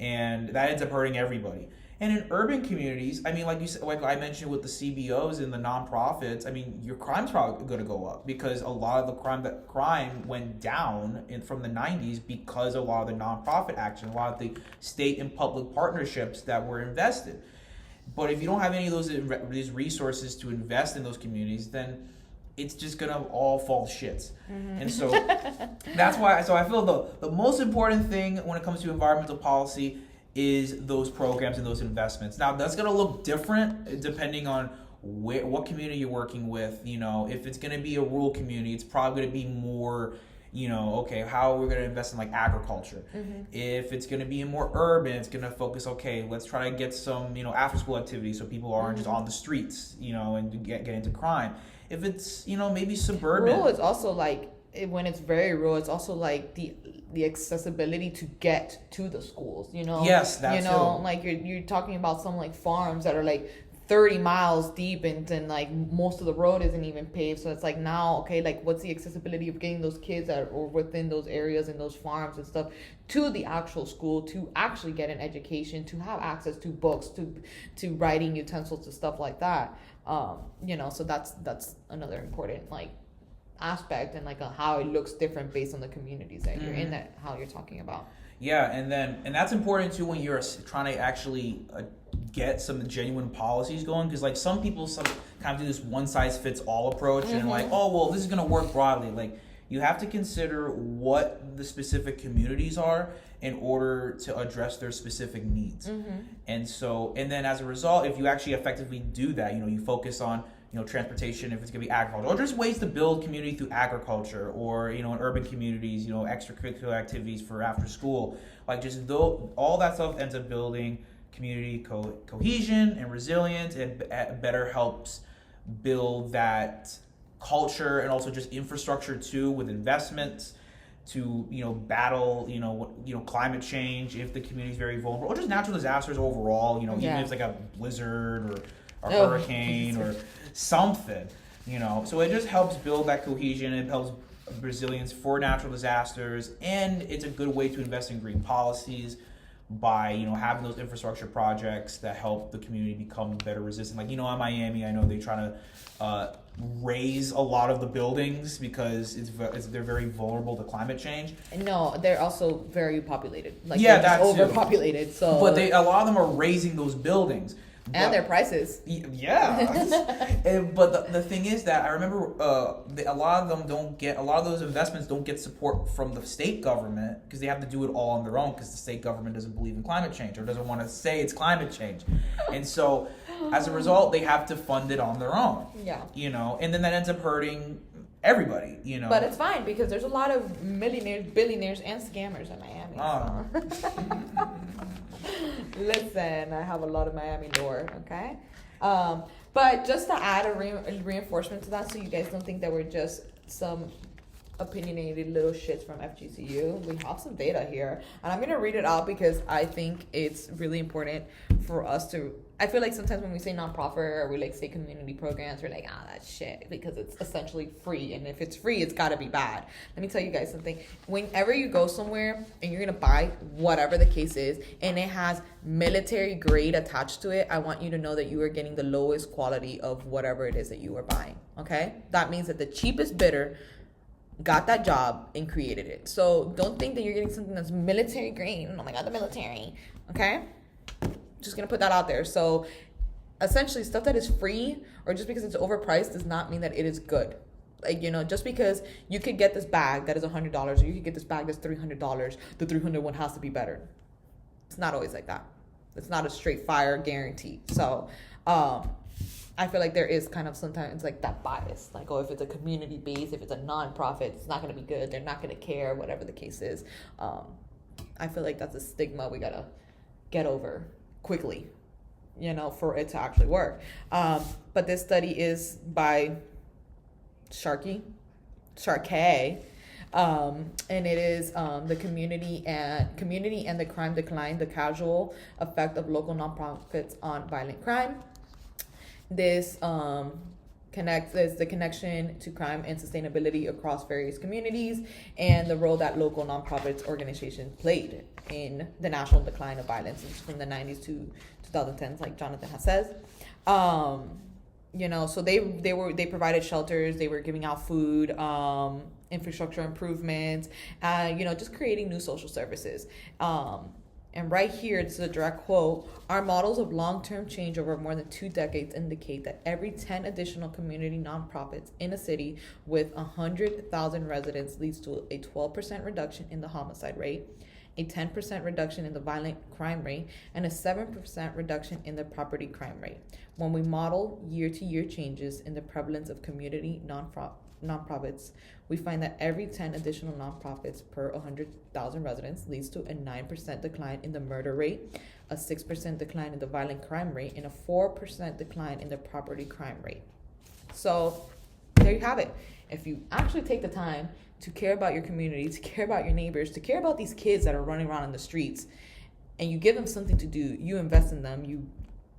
And that ends up hurting everybody. And in urban communities, I mean, like you said, like I mentioned with the CBOs and the nonprofits, I mean, your crime's probably going to go up because a lot of the crime went down from the 90s because of a lot of the nonprofit action, a lot of the state and public partnerships that were invested. But if you don't have any of these resources to invest in those communities, then it's just gonna all fall to shits. And so that's why. So I feel the most important thing when it comes to environmental policy is those programs and those investments. Now that's gonna look different depending on what community you're working with. You know, if it's gonna be a rural community, it's probably gonna be more, you know, okay, how are we going to invest in like agriculture? If it's going to be more urban, it's going to focus, okay, let's try to get some, you know, after school activities so people aren't just on the streets, you know, and get into crime. If it's, you know, maybe suburban. Rural is also like, when it's very rural, it's also like the accessibility to get to the schools, you know? Yes, that's you know, like you're talking about some like farms that are like 30 miles deep and like most of the road isn't even paved. So it's like now, okay, like what's the accessibility of getting those kids that are within those areas and those farms and stuff to the actual school to actually get an education, to have access to books, to writing utensils, to stuff like that. You know, so that's another important like aspect and like how it looks different based on the communities that you're in, that how you're talking about. Yeah, and that's important too when you're trying to actually get some genuine policies going, because like some people kind of do this one size fits all approach and like, oh well, this is going to work broadly. Like you have to consider what the specific communities are in order to address their specific needs. And so, and then as a result, if you actually effectively do that, you know, you focus on, you know, transportation, if it's going to be agriculture, or just ways to build community through agriculture, or, you know, in urban communities, you know, extracurricular activities for after school, like just all that stuff ends up building community cohesion and resilience. It better helps build that culture and also just infrastructure too, with investments to, you know, battle, you know, climate change if the community is very vulnerable, or just natural disasters overall, you know, even if it's like a blizzard or a hurricane or something, you know. So it just helps build that cohesion. It helps resilience for natural disasters, and it's a good way to invest in green policies by, you know, having those infrastructure projects that help the community become better resistant. Like, you know, in Miami, I know they try to raise a lot of the buildings because they're very vulnerable to climate change. No, they're also very populated. Like, yeah, they're that's overpopulated. So, but a lot of them are raising those buildings. And their prices. Yeah. But the thing is that I remember a lot of those investments don't get support from the state government because they have to do it all on their own because the state government doesn't believe in climate change or doesn't want to say it's climate change. And so as a result, they have to fund it on their own. Yeah. You know, and then that ends up hurting everybody, you know. But it's fine because there's a lot of millionaires, billionaires, and scammers in Miami. So. Listen, I have a lot of Miami lore, okay? But just to add a reinforcement to that, so you guys don't think that we're just some opinionated little shits from FGCU, we have some data here. And I'm going to read it out because I think it's really important for us to... I feel like sometimes when we say nonprofit or we like say community programs, we're like, that's shit, because it's essentially free. And if it's free, it's got to be bad. Let me tell you guys something. Whenever you go somewhere and you're going to buy whatever the case is, and it has military grade attached to it, I want you to know that you are getting the lowest quality of whatever it is that you are buying. Okay? That means that the cheapest bidder got that job and created it. So don't think that you're getting something that's military grade. Oh my God, the military. Okay? Just gonna put that out there. So essentially stuff that is free or just because it's overpriced does not mean that it is good. Like, you know, just because you could get this bag that is $100 or you could get this bag that's $300, the $300 one has to be better. It's not always like that. It's not a straight fire guarantee. So I feel like there is kind of sometimes like that bias, like, oh, if it's a community based, if it's a nonprofit, it's not going to be good. They're not going to care, whatever the case is. I feel like that's a stigma we got to get over quickly, you know, for it to actually work. But this study is by Sharkey, and it is the community and the crime decline, the casual effect of local nonprofits on violent crime. This is the connection to crime and sustainability across various communities, and the role that local nonprofits organizations played in the national decline of violence from the 90s to 2010s, like Jonathan has said. So they provided shelters, they were giving out food, infrastructure improvements, just creating new social services. And right here, this is a direct quote: "Our models of long-term change over more than 2 decades indicate that every 10 additional community nonprofits in a city with 100,000 residents leads to a 12% reduction in the homicide rate, a 10% reduction in the violent crime rate, and a 7% reduction in the property crime rate. When we model year-to-year changes in the prevalence of community nonprofits, we find that every 10 additional nonprofits per 100,000 residents leads to a 9% decline in the murder rate, a 6% decline in the violent crime rate, and a 4% decline in the property crime rate." So there you have it. If you actually take the time to care about your community, to care about your neighbors, to care about these kids that are running around in the streets, and you give them something to do, you invest in them, you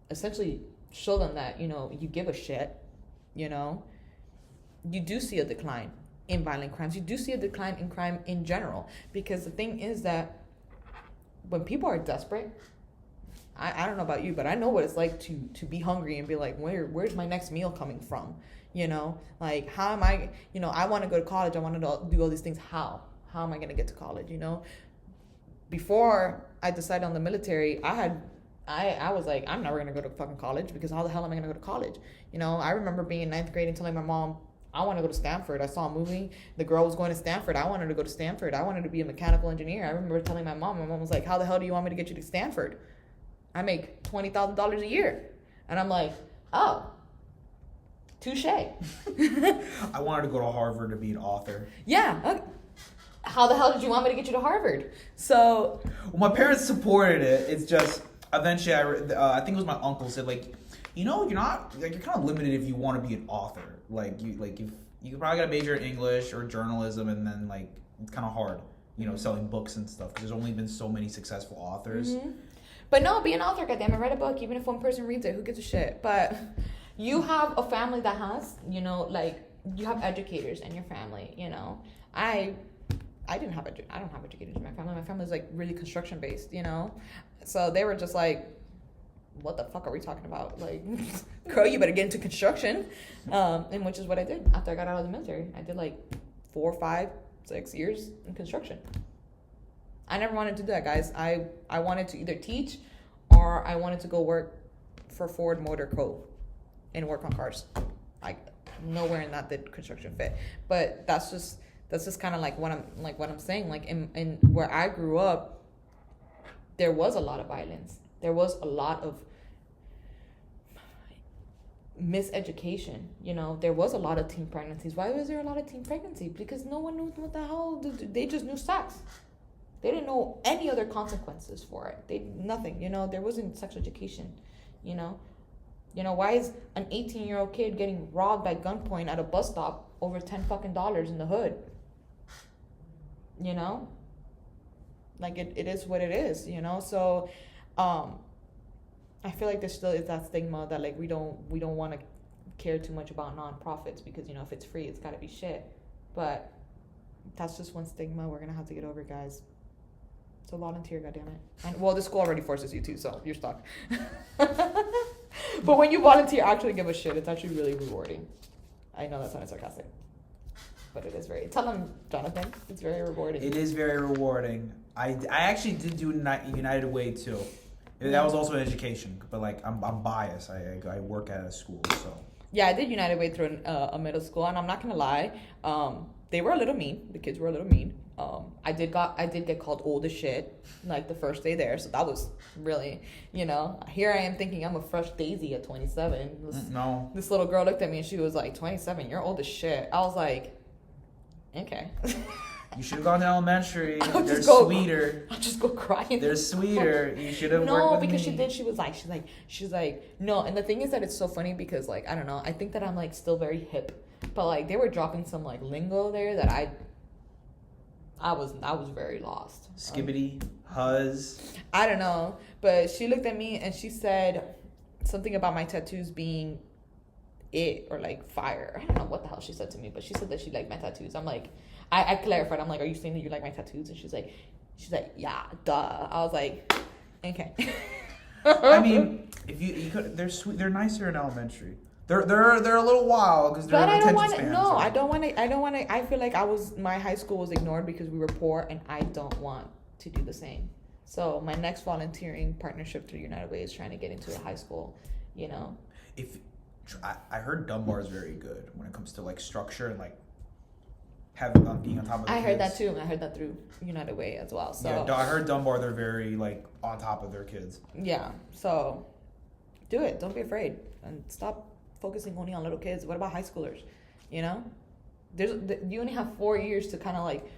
essentially show them that, you give a shit, you do see a decline in violent crimes. You do see a decline in crime in general. Because the thing is that when people are desperate, I don't know about you, but I know what it's like to be hungry and be like, where's my next meal coming from? Like, how am I, I want to go to college. I want to do all these things. How am I going to get to college? Before I decided on the military, I was like, I'm never going to go to fucking college, because how the hell am I going to go to college? I remember being in 9th grade and telling my mom, I want to go to Stanford. I saw a movie. The girl was going to Stanford. I wanted to go to Stanford. I wanted to be a mechanical engineer. I remember telling my mom was like, how the hell do you want me to get you to Stanford? I make $20,000 a year. And I'm like, oh, touche. I wanted to go to Harvard to be an author. Yeah. How the hell did you want me to get you to Harvard? So, well, my parents supported it. It's just eventually I think it was my uncle said, like, you're not, like, you're kind of limited if you want to be an author. Like, if you probably got to major in English or journalism, and then, like, it's kind of hard, selling books and stuff, because there's only been so many successful authors. Mm-hmm. But no, be an author, goddammit. Write a book, even if one person reads it. Who gives a shit? But you have a family that has, like, you have educators in your family. I don't have educators in my family. My family's, like, really construction based. So they were just like, what the fuck are we talking about? Like, girl, you better get into construction. And which is what I did after I got out of the military. I did like 4, 5, 6 years in construction. I never wanted to do that, guys. I wanted to either teach, or I wanted to go work for Ford Motor Co. and work on cars. Like, nowhere in that did construction fit. But that's just kind of like what I'm saying. Like, in where I grew up, there was a lot of violence. There was a lot of miseducation. There was a lot of teen pregnancies. Why was there a lot of teen pregnancies? Because no one knew what the hell. They just knew sex. They didn't know any other consequences for it. Nothing. There wasn't sex education. Why is an 18-year-old kid getting robbed by gunpoint at a bus stop over $10 fucking in the hood? Like, it is what it is. So I feel like there still is that stigma that, like, we don't want to care too much about nonprofits, because if it's free, it's got to be shit. But that's just one stigma we're gonna have to get over, guys. So volunteer, goddammit. And well, the school already forces you to, so you're stuck. But when you volunteer, actually give a shit. It's actually really rewarding. I know that sounded sarcastic, but it is very. Tell them, Jonathan, it's very rewarding. It is very rewarding. I actually did do United Way too. That was also an education, but, like, I'm biased. I work at a school, so. Yeah, I did United Way through a middle school, and I'm not gonna lie, they were a little mean. The kids were a little mean. I did get called old as shit, like, the first day there, so that was really, here I am thinking I'm a fresh daisy at 27. No. This little girl looked at me and she was like, 27, you're old as shit. I was like, okay. You should have gone to elementary. They're sweeter. I'll just go crying. They're sweeter. You should have worked with because me. she did. She's like, no. And the thing is that it's so funny because, like, I don't know. I think that I'm, like, still very hip, but, like, they were dropping some, like, lingo there that I was very lost. Skibbity, huzz. I don't know, but she looked at me and she said something about my tattoos being it or like fire. I don't know what the hell she said to me, but she said that she liked my tattoos. I'm like, I clarified. I'm like, are you saying that you like my tattoos? And she's like, yeah, duh. I was like, okay. I mean, if you could, they're sweet. They're nicer in elementary. They're a little wild because they're. But I don't want to. to. No, I don't want to. I don't want to. I feel like my high school was ignored because we were poor, and I don't want to do the same. So my next volunteering partnership through United Way is trying to get into a high school. You know. If I heard Dunbar is very good when it comes to like structure and like having being on top of. I heard that too. I heard that through United Way as well. So yeah, I heard Dunbar. They're very like on top of their kids. Yeah. So do it. Don't be afraid, and stop focusing only on little kids. What about high schoolers? You know, you only have 4 years to kind of like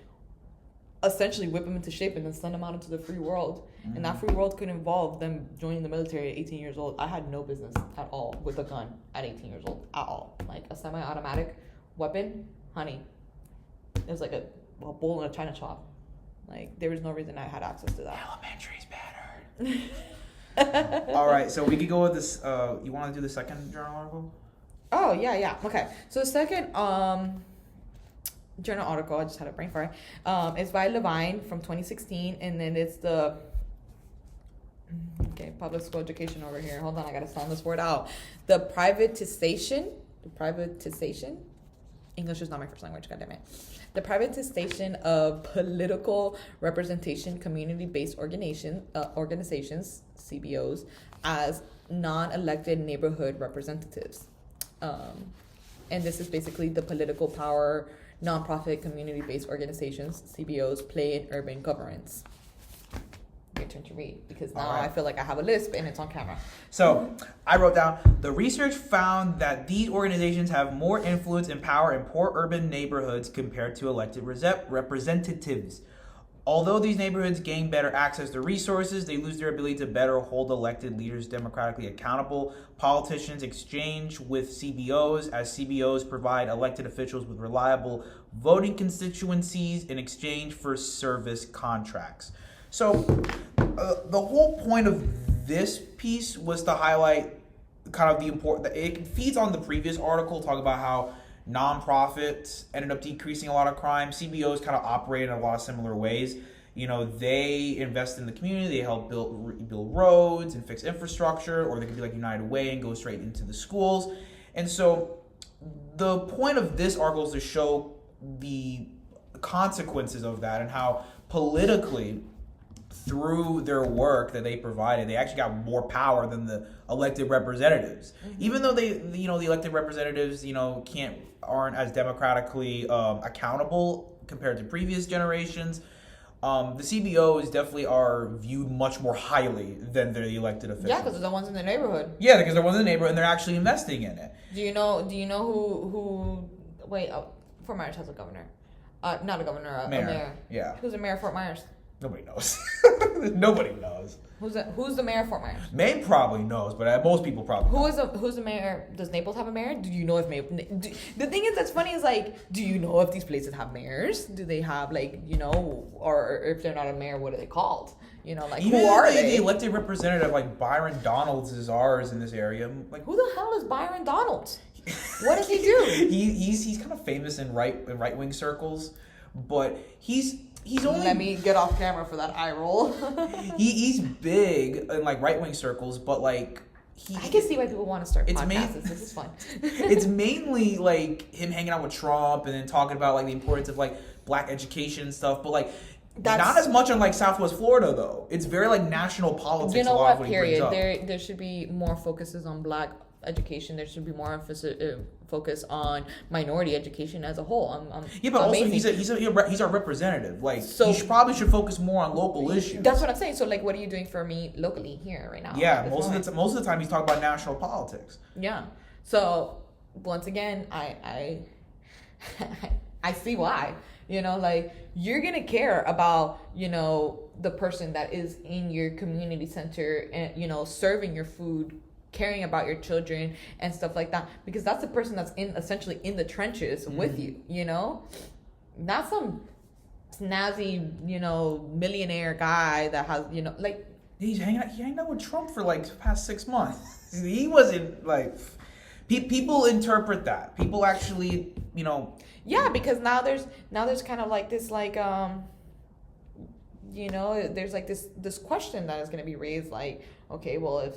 essentially whip them into shape and then send them out into the free world. Mm-hmm. And that free world could involve them joining the military at 18 years old. I had no business at all with a gun at 18 years old at all. Like a semi-automatic weapon, honey. It was like a bull in a china shop. Like there was no reason I had access to that. Elementary's better. All right, so we could go with this. You want to do the second journal article? Oh yeah. Okay, so the second journal article, I just had a brain fart. It's by Levine from 2016, and then it's the public school education over here. Hold on, I gotta sound this word out. The privatization. English is not my first language. God damn it. The privatization of political representation, community-based organizations, CBOs, as non-elected neighborhood representatives. And this is basically the political power nonprofit community-based organizations, CBOs, play in urban governance. Your turn to read, because now I feel like I have a lisp and it's on camera. So I wrote down, the research found that these organizations have more influence and power in poor urban neighborhoods compared to elected representatives. Although these neighborhoods gain better access to resources, they lose their ability to better hold elected leaders democratically accountable. Politicians exchange with CBOs, as CBOs provide elected officials with reliable voting constituencies in exchange for service contracts. So the whole point of this piece was to highlight kind of the important, it feeds on the previous article, talk about how nonprofits ended up decreasing a lot of crime. CBOs kind of operate in a lot of similar ways. You know, they invest in the community, they help build roads and fix infrastructure, or they could be like United Way and go straight into the schools. And so the point of this article is to show the consequences of that and how politically, through their work that they provided, they actually got more power than the elected representatives. Mm-hmm. Even though the elected representatives, aren't as democratically accountable compared to previous generations, the CBOs definitely are viewed much more highly than the elected officials. Yeah, because they're the ones in the neighborhood. Yeah, because they're ones in the neighborhood and they're actually investing in it. Do you know who? Wait, Fort Myers has a governor. Not a governor, a mayor. Yeah. Who's the mayor of Fort Myers? Nobody knows. Nobody knows. Who's the mayor of Fort Myers? May probably knows, but most people probably Who's the mayor? Does Naples have a mayor? Do you know if the thing is that's funny is like, do you know if these places have mayors? Do they have or if they're not a mayor, what are they called? Even who are they? The elected representative like Byron Donalds is ours in this area. Like, who the hell is Byron Donalds? What does he do? He's kind of famous in right wing circles, but he's only. Let me get off camera for that eye roll. He's big in like right wing circles, but like I can see why people want to start podcasts. This is fun. It's mainly like him hanging out with Trump and then talking about like the importance of like black education and stuff, but like. Not as much on like Southwest Florida though. It's very like national politics. You know what? Period. There should be more focuses on black education. There should be more focus on minority education as a whole. But also he's our representative. Like so, he probably should focus more on local issues. That's what I'm saying. So like, what are you doing for me locally here right now? Yeah, most of the time he's talking about national politics. Yeah. So once again, I see why. Like you're gonna care about, the person that is in your community center and, serving your food, caring about your children and stuff like that, because that's the person that's essentially in the trenches with you, not some snazzy, millionaire guy that has, He hanging out with Trump for like the past 6 months. He wasn't like. People interpret that. People actually, you know. Yeah, because now there's kind of like this like you know, there's like this question that is going to be raised, like, okay, well, if,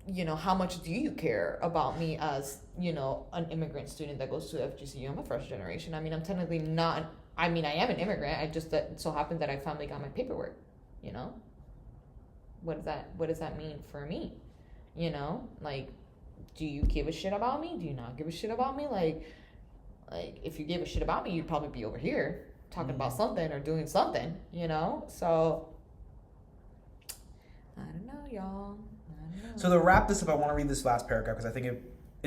you know, how much do you care about me as, you know, an immigrant student that goes to FGCU? I'm a first generation. I mean, I'm technically not. I mean, I am an immigrant. I just that so happened that I finally got my paperwork. You know, what does that mean for me? You know, like, do you give a shit about me? Do you not give a shit about me? Like if you gave a shit about me, you'd probably be over here talking about something or doing something. You know, so I don't know, y'all. So to wrap this up, I want to read this last paragraph because I think it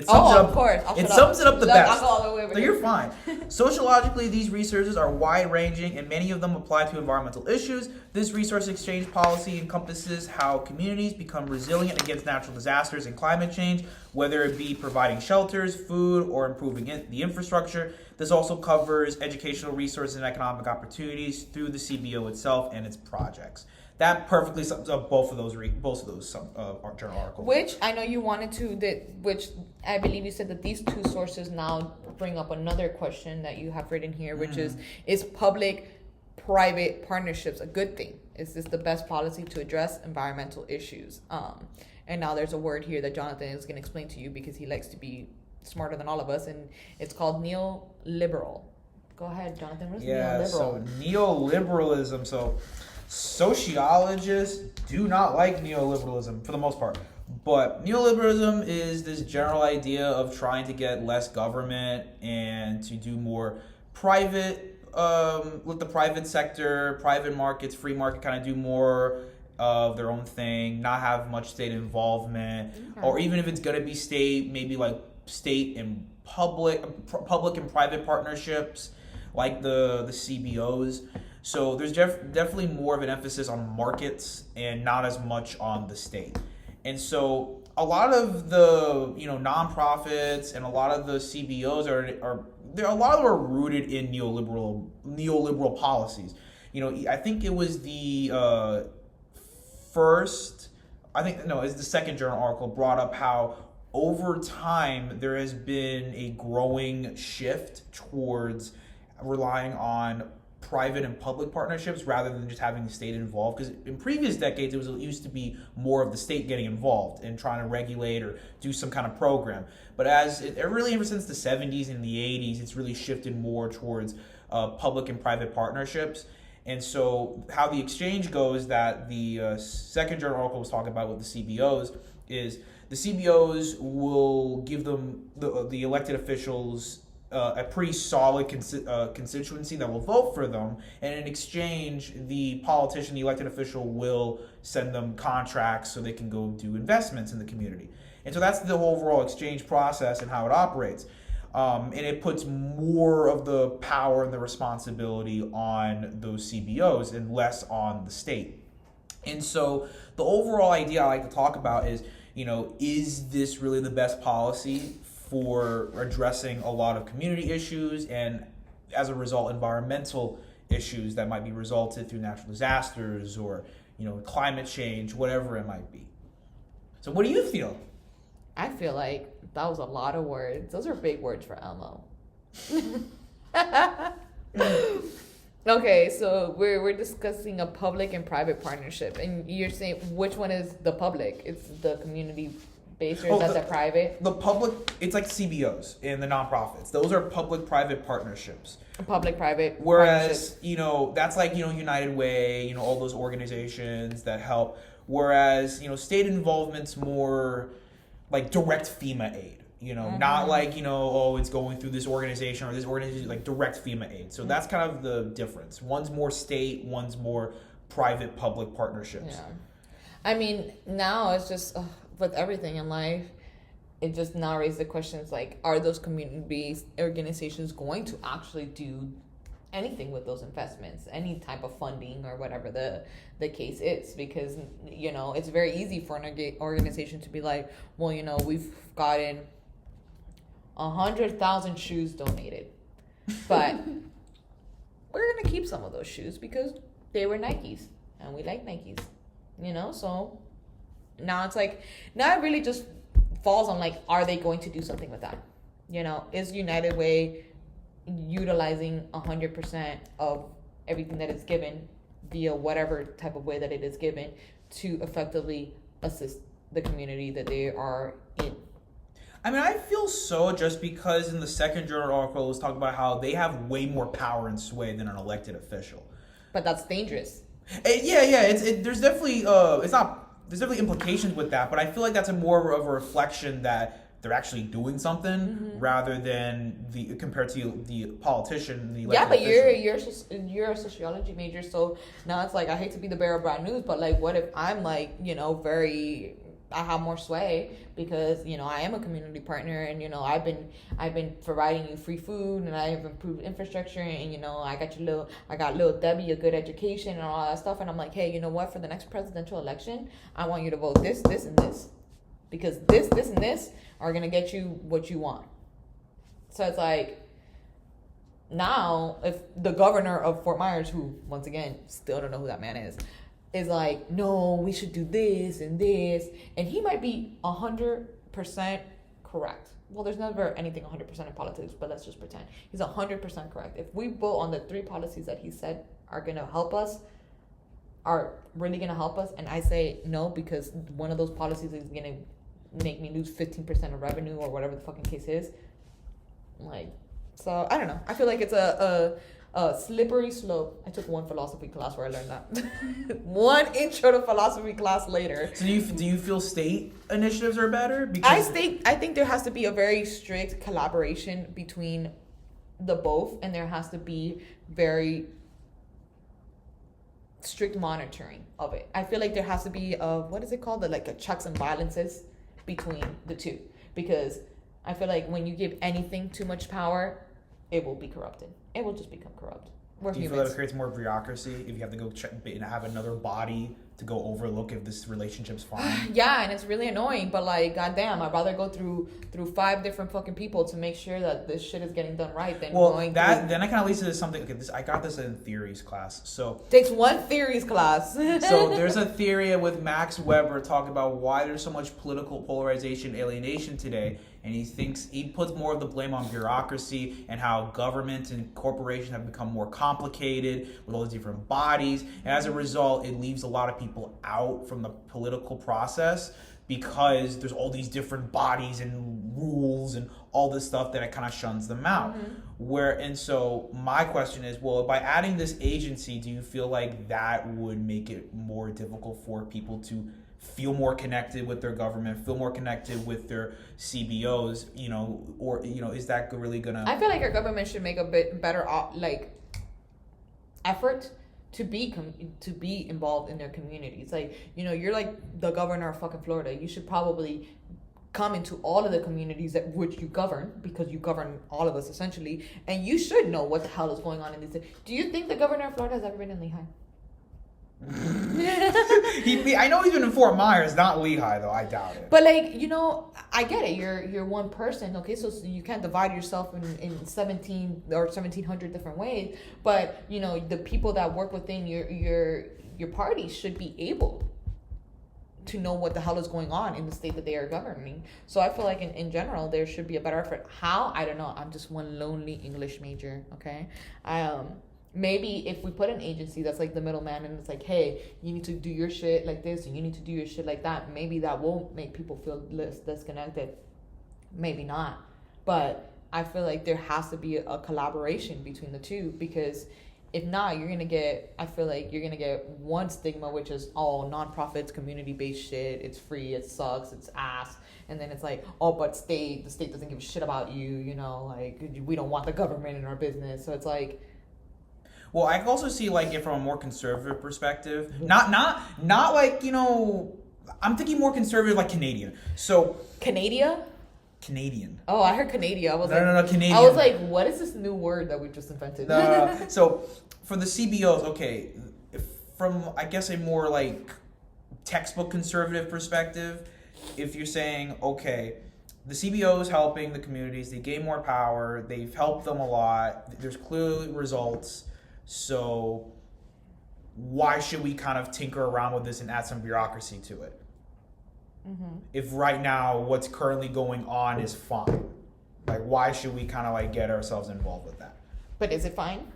sums it up. Of course. It sums it up the best. I'll go all the way over So here. you're fine. Sociologically, these resources are wide-ranging, and many of them apply to environmental issues. This resource exchange policy encompasses how communities become resilient against natural disasters and climate change, whether it be providing shelters, food, or improving the infrastructure. This also covers educational resources and economic opportunities through the CBO itself and its projects. That perfectly sums up both of those journal articles. Which I know you wanted to, which I believe you said that these two sources now bring up another question that you have written here, which is public-private partnerships a good thing? Is this the best policy to address environmental issues? And now there's a word here that Jonathan is going to explain to you because he likes to be smarter than all of us, and it's called neoliberal. Go ahead, Jonathan. What is neoliberal? So neoliberalism. So sociologists do not like neoliberalism for the most part. But neoliberalism is this general idea of trying to get less government and to do more private, let the private sector, private markets, free market kind of do more of their own thing, not have much state involvement, or even if it's going to be state, maybe like state and public and private partnerships like the CBOs. So there's definitely more of an emphasis on markets and not as much on the state. And so a lot of the nonprofits and a lot of the CBOs are a lot of them are rooted in neoliberal policies. I think it was the it's the second journal article brought up how over time there has been a growing shift towards relying on private and public partnerships rather than just having the state involved, because in previous decades it used to be more of the state getting involved and trying to regulate or do some kind of program. But ever since the 70s and the 80s, it's really shifted more towards public and private partnerships. And so how the exchange goes that the second journal article was talking about with the CBOs is the CBOs will give them the elected officials a pretty solid constituency that will vote for them, and in exchange, the politician, the elected official, will send them contracts so they can go do investments in the community. And so that's the overall exchange process and how it operates. And it puts more of the power and the responsibility on those CBOs and less on the state. And so the overall idea I like to talk about is this really the best policy for addressing a lot of community issues and, as a result, environmental issues that might be resulted through natural disasters or climate change, whatever it might be. So what do you feel? I feel like that was a lot of words. Those are big words for Elmo. Okay, so we're discussing a public and private partnership, and you're saying which one is the public? It's the community based, or is that the private? The public, it's like CBOs and the nonprofits. Those are public-private partnerships. Public-private. Whereas that's like United Way, all those organizations that help. Whereas state involvement's more like direct FEMA aid. Not like, it's going through this organization or this organization, like direct FEMA aid. So that's kind of the difference. One's more state, one's more private-public partnerships. Yeah. I mean, now it's just, with everything in life, it just now raises the questions like, are those community-based organizations going to actually do anything with those investments, any type of funding or whatever the case is? Because, it's very easy for an organization to be like, well, we've gotten 100,000 shoes donated, but we're going to keep some of those shoes because they were Nikes and we like Nikes, so now it's like, now it really just falls on like, are they going to do something with that? You know, is United Way utilizing 100% of everything that is given via whatever type of way that it is given to effectively assist the community that they are in? I mean, I feel so, just because in the second journal article it was talking about how they have way more power and sway than an elected official. But that's dangerous. There's definitely there's definitely implications with that, but I feel like that's more of a reflection that they're actually doing something rather than compared to the politician, the elected official. You're a sociology major, so now it's like, I hate to be the bearer of bad news, but like, what if I'm like, you know, I have more sway because, you know, I am a community partner, and, you know, I've been providing you free food, and I have improved infrastructure, and, you know, I got little Debbie a good education and all that stuff, and I'm like, hey, you know what, for the next presidential election, I want you to vote this, this, and this, because this, and this are gonna get you what you want. So it's like, now if the governor of Fort Myers, who once again still don't know who that man is like, no, we should do this and this, and he might be 100% correct. Well, there's never anything 100% in politics, but let's just pretend he's 100% correct. If we vote on the 3 policies that he said are gonna help us, are really gonna help us, and I say no because one of those policies is gonna make me lose 15% of revenue or whatever the fucking case is, like, so I don't know. I feel like it's a slippery slope. I took one philosophy class where I learned that. One intro to philosophy class later. So do you feel state initiatives are better? Because I think there has to be a very strict collaboration between the both, and there has to be very strict monitoring of it. I feel like there has to be what is it called? A checks and balances between the two, because I feel like when you give anything too much power, it will be corrupted. It will just become corrupt. Do you feel that it creates more bureaucracy if you have to go check and have another body to go overlook if this relationship's fine? Yeah, and it's really annoying, but like, goddamn, I'd rather go through 5 different fucking people to make sure that this shit is getting done right than going through... Then I kind of leads to something. Okay, I got this in theories class. So takes one theories class. So there's a theory with Max Weber talking about why there's so much political polarization, alienation today. And he puts more of the blame on bureaucracy and how government and corporations have become more complicated with all these different bodies. And as a result, it leaves a lot of people out from the political process because there's all these different bodies and rules and all this stuff that it kind of shuns them out. And so my question is, well, by adding this agency, do you feel like that would make it more difficult for people to feel more connected with their government, feel more connected with their CBOs, or is that really gonna... I feel like our government should make a bit better effort to be involved in their communities. Like, you're like the governor of fucking Florida. You should probably come into all of the communities that which you govern, because you govern all of us essentially, and you should know what the hell is going on in these. Do you think the governor of Florida has ever been in Lehigh? I know he's been in Fort Myers, not Lehigh, though. I doubt it. But I get it. You're one person, okay? So you can't divide yourself in 17 or 1,700 different ways. But the people that work within your party should be able to know what the hell is going on in the state that they are governing. So I feel like in general there should be a better effort. How? I don't know. I'm just one lonely English major, okay? Maybe if we put an agency that's like the middleman, and it's like, hey, you need to do your shit like this and you need to do your shit like that, maybe that won't make people feel less disconnected. Maybe not. But I feel like there has to be a collaboration between the two, because if not, I feel like you're gonna get one stigma, which is all nonprofits, community-based shit, it's free, it sucks, it's ass. And then it's like, oh, but the state doesn't give a shit about you, like, we don't want the government in our business. So it's like... Well, I can also see, like, it from a more conservative perspective. Not like, I'm thinking more conservative, like Canadian. So... Canada? Canadian. Oh, I heard Canada. I was No, Canadian. I was like, what is this new word that we just invented? No. So, for the CBOs, okay, from, I guess, a more, like, textbook conservative perspective, if you're saying, okay, the CBO is helping the communities, they gain more power, they've helped them a lot, there's clearly results, so why should we kind of tinker around with this and add some bureaucracy to it? If right now what's currently going on is fine? Like, why should we kind of like get ourselves involved with that? But is it fine?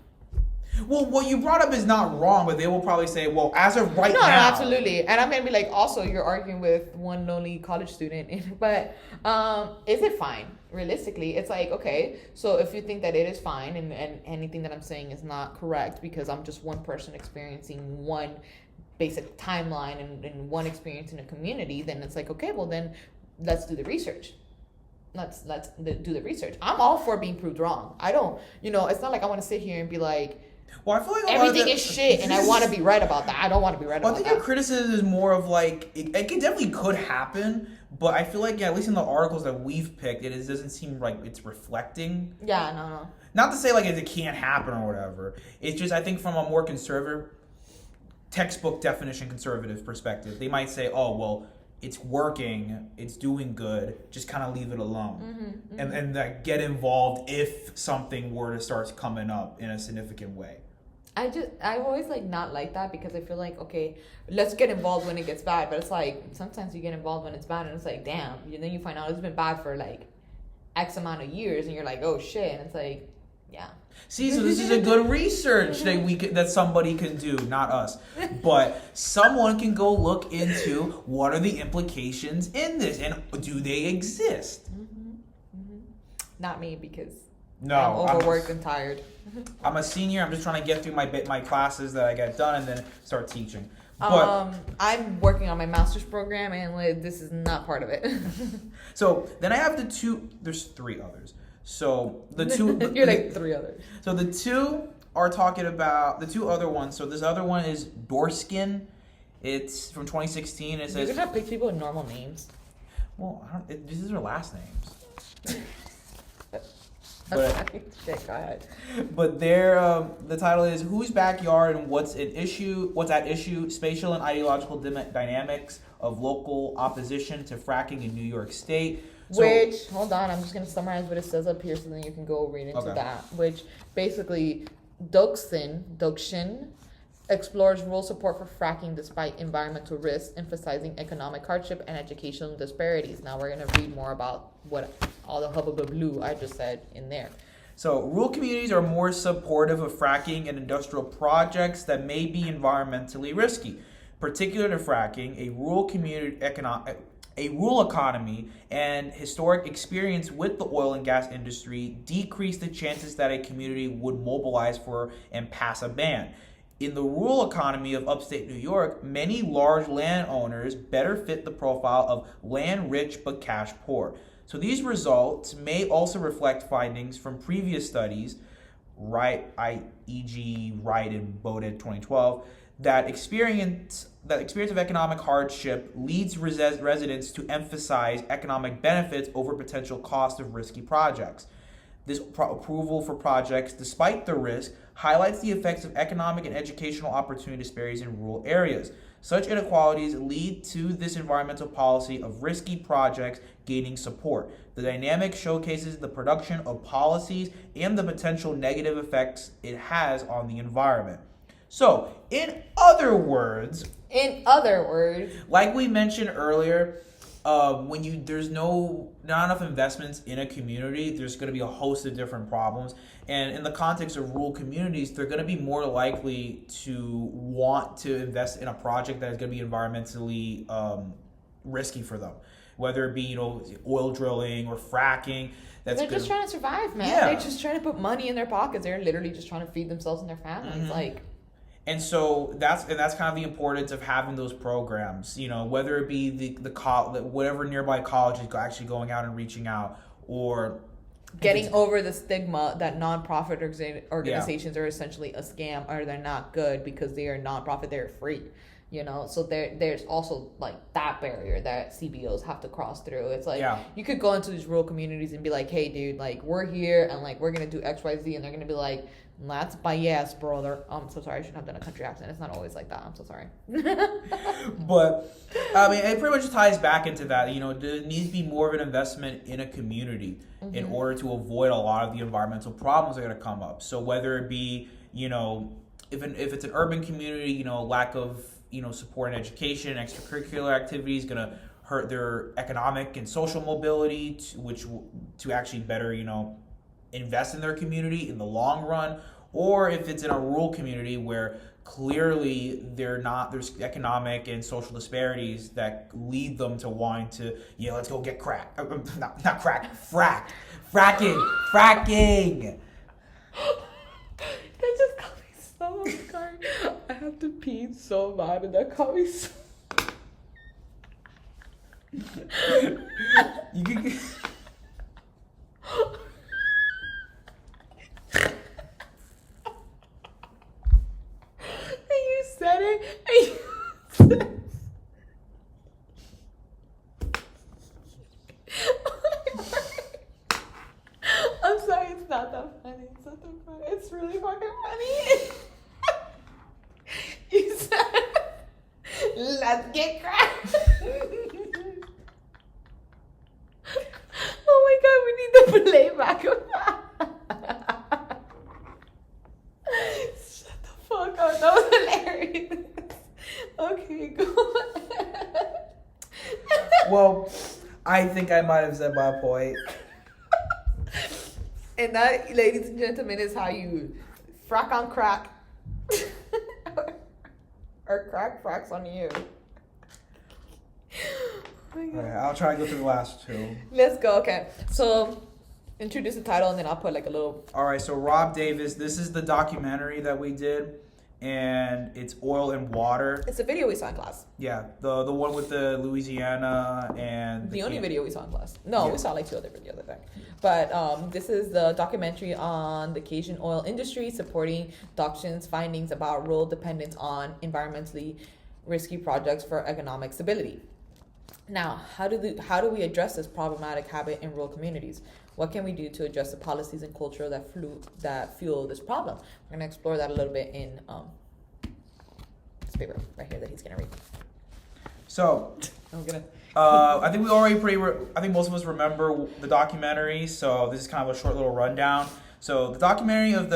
Well, what you brought up is not wrong, but they will probably say, well, as of right No, now. absolutely. And I'm going to be like, also, you're arguing with one lonely college student. But is it fine? Realistically, it's like, okay, so if you think that it is fine and anything that I'm saying is not correct because I'm just one person experiencing one basic timeline and one experience in a community, then it's like, okay, well, then let's do the research. Let's do the research. I'm all for being proved wrong. I don't, it's not like I want to sit here and be like, well, I feel like everything is shit, and I want to be right about that. I don't want to be right about that. I think your criticism is more of like it definitely could happen, but I feel like at least in the articles that we've picked, it doesn't seem like it's reflecting. Yeah, no. Not to say like it can't happen or whatever. It's just I think from a more conservative, textbook definition conservative perspective, they might say, oh well, it's working, it's doing good, just kind of leave it alone, and that get involved if something were to start coming up in a significant way. I've always not like that because I feel like, okay, let's get involved when it gets bad, but it's like sometimes you get involved when it's bad and it's like, damn, and then you find out it's been bad for like X amount of years and you're like, oh shit, and it's like, yeah. See, so this is a good research that somebody can do, not us. But someone can go look into what are the implications in this and do they exist? Not me because no, I'm overworked and tired. I'm a senior. I'm just trying to get through my classes that I get done and then start teaching. But I'm working on my master's program and this is not part of it. So then I have there's three others. So the two you're like three others. So the two are talking about the two other ones. So this other one is Dorskin. It's from 2016. It says you could have picked people with normal names. Well, these are last names. Shit, go ahead. But the title is "Whose Backyard and What's at Issue: Spatial and Ideological Dynamics of Local Opposition to Fracking in New York State." Which, hold on, I'm just going to summarize what it says up here so then you can go read into that. Which basically, Dokshin explores rural support for fracking despite environmental risks, emphasizing economic hardship and educational disparities. Now we're going to read more about what all the hubbub I just said in there. So, rural communities are more supportive of fracking and industrial projects that may be environmentally risky. Particular to fracking, a rural economy and historic experience with the oil and gas industry decrease the chances that a community would mobilize for and pass a ban. In the rural economy of upstate New York, many large landowners better fit the profile of land rich but cash poor. So these results may also reflect findings from previous studies, e.g. Wright and Bowden 2012, that experience of economic hardship leads residents to emphasize economic benefits over potential cost of risky projects. This approval for projects, despite the risk, highlights the effects of economic and educational opportunity disparities in rural areas. Such inequalities lead to this environmental policy of risky projects gaining support. The dynamic showcases the production of policies and the potential negative effects it has on the environment. So, in other words, like we mentioned earlier, when there's not enough investments in a community, there's going to be a host of different problems. And in the context of rural communities, they're going to be more likely to want to invest in a project that is going to be environmentally risky for them, whether it be oil drilling or fracking. They're just trying to survive, man. Yeah. They're just trying to put money in their pockets. They're literally just trying to feed themselves and their families. And so that's kind of the importance of having those programs, whether it be whatever nearby college is actually going out and reaching out, or getting over the stigma that nonprofit organizations are essentially a scam or they're not good because they are nonprofit, they're free. So there's also that barrier that CBOs have to cross through. It's you could go into these rural communities and be like, hey dude, we're here and we're gonna do XYZ, and they're gonna be like, that's by yes, brother. I'm so sorry. I shouldn't have done a country accent. It's not always like that. I'm so sorry. But it pretty much ties back into that. There needs to be more of an investment in a community in order to avoid a lot of the environmental problems that are going to come up. So whether it be, if it's an urban community, lack of support in education, extracurricular activities going to hurt their economic and social mobility, to actually better, invest in their community in the long run, or if it's in a rural community where clearly there's economic and social disparities that lead them to wanting to, let's go get crack. Not crack, fracking. That just got me so off guard. I have to pee so bad, and that got me so. You can. You said it. And you said... I'm sorry, it's not that funny. It's not that funny. It's really fucking funny. You said, let's get cracked. Oh my god, we need the playback of that. Shut the fuck up. That was hilarious. Okay, go ahead. Well, I think I might have said my point. And that, ladies and gentlemen, is how you frack on crack. Or crack fracks on you. Oh my God. All right, I'll try to go through the last two. Let's go. Okay. So, introduce the title and then I'll put like a little. All right, so Rob Davis, this is the documentary that we did, and it's Oil and Water. It's a video we saw in class. Yeah, the one with the Louisiana and The only video we saw in class. No, Yeah. we saw like 2 other videos, I think. But this is the documentary on the Cajun oil industry supporting Doctrina's findings about rural dependence on environmentally risky projects for economic stability. Now, how do we address this problematic habit in rural communities? What can we do to address the policies and culture that fuel this problem? We're gonna explore that a little bit in this paper right here that he's gonna read. So, I'm gonna. I think we already I think most of us remember the documentary, so this is kind of a short little rundown. So the documentary of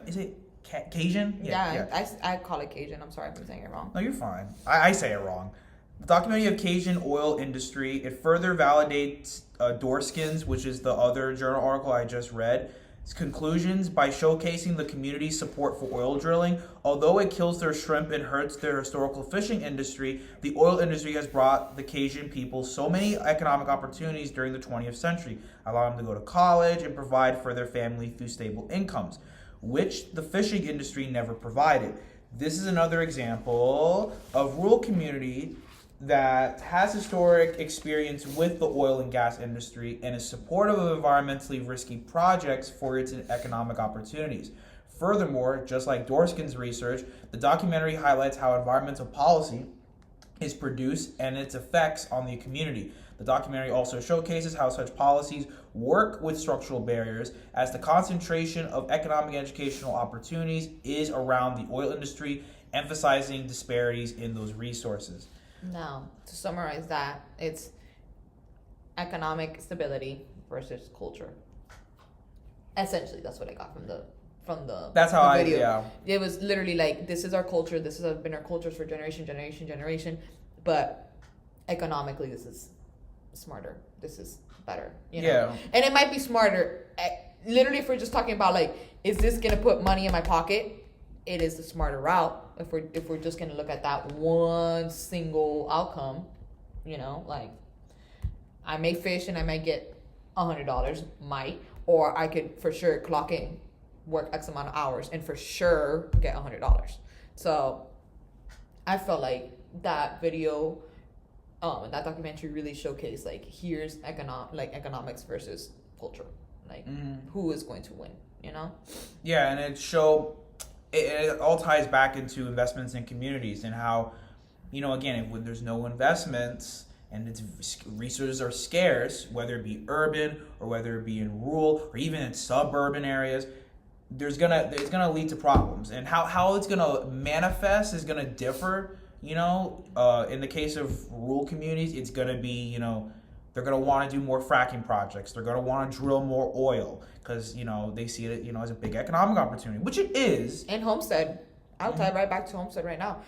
is it Cajun? Yeah. I call it Cajun. I'm sorry if I'm saying it wrong. No, you're fine. I say it wrong. The documentary of Cajun oil industry, it further validates Dorskin's, which is the other journal article I just read, its conclusions by showcasing the community's support for oil drilling. Although it kills their shrimp and hurts their historical fishing industry, the oil industry has brought the Cajun people so many economic opportunities during the 20th century, allowing them to go to college and provide for their family through stable incomes, which the fishing industry never provided. This is another example of rural community that has historic experience with the oil and gas industry and is supportive of environmentally risky projects for its economic opportunities. Furthermore, just like Dorskin's research, the documentary highlights how environmental policy is produced and its effects on the community. The documentary also showcases how such policies work with structural barriers, as the concentration of economic and educational opportunities is around the oil industry, emphasizing disparities in those resources. Now, to summarize that, it's economic stability versus culture. Essentially, that's what I got from the That's how the video. yeah. It was literally like, this is our culture. This has been our cultures for generation. But economically, this is smarter. This is better. You know? Yeah. And it might be smarter. Literally, if we're just talking about like, is this gonna put money in my pocket? It is the smarter route. If we're just gonna look at that one single outcome, like I may fish and I might get $100, or I could for sure clock in, work X amount of hours, and for sure get $100. So I felt like that video, and that documentary really showcased like, here's economics versus culture, like who is going to win, Yeah, and it all ties back into investments in communities and how, again, when there's no investments and resources are scarce, whether it be urban or whether it be in rural or even in suburban areas, it's gonna lead to problems. And how it's gonna manifest is gonna differ. In the case of rural communities, it's gonna be, they're going to want to do more fracking projects. They're going to want to drill more oil because, they see it, as a big economic opportunity, which it is. And Homestead. I'll tie right back to Homestead right now.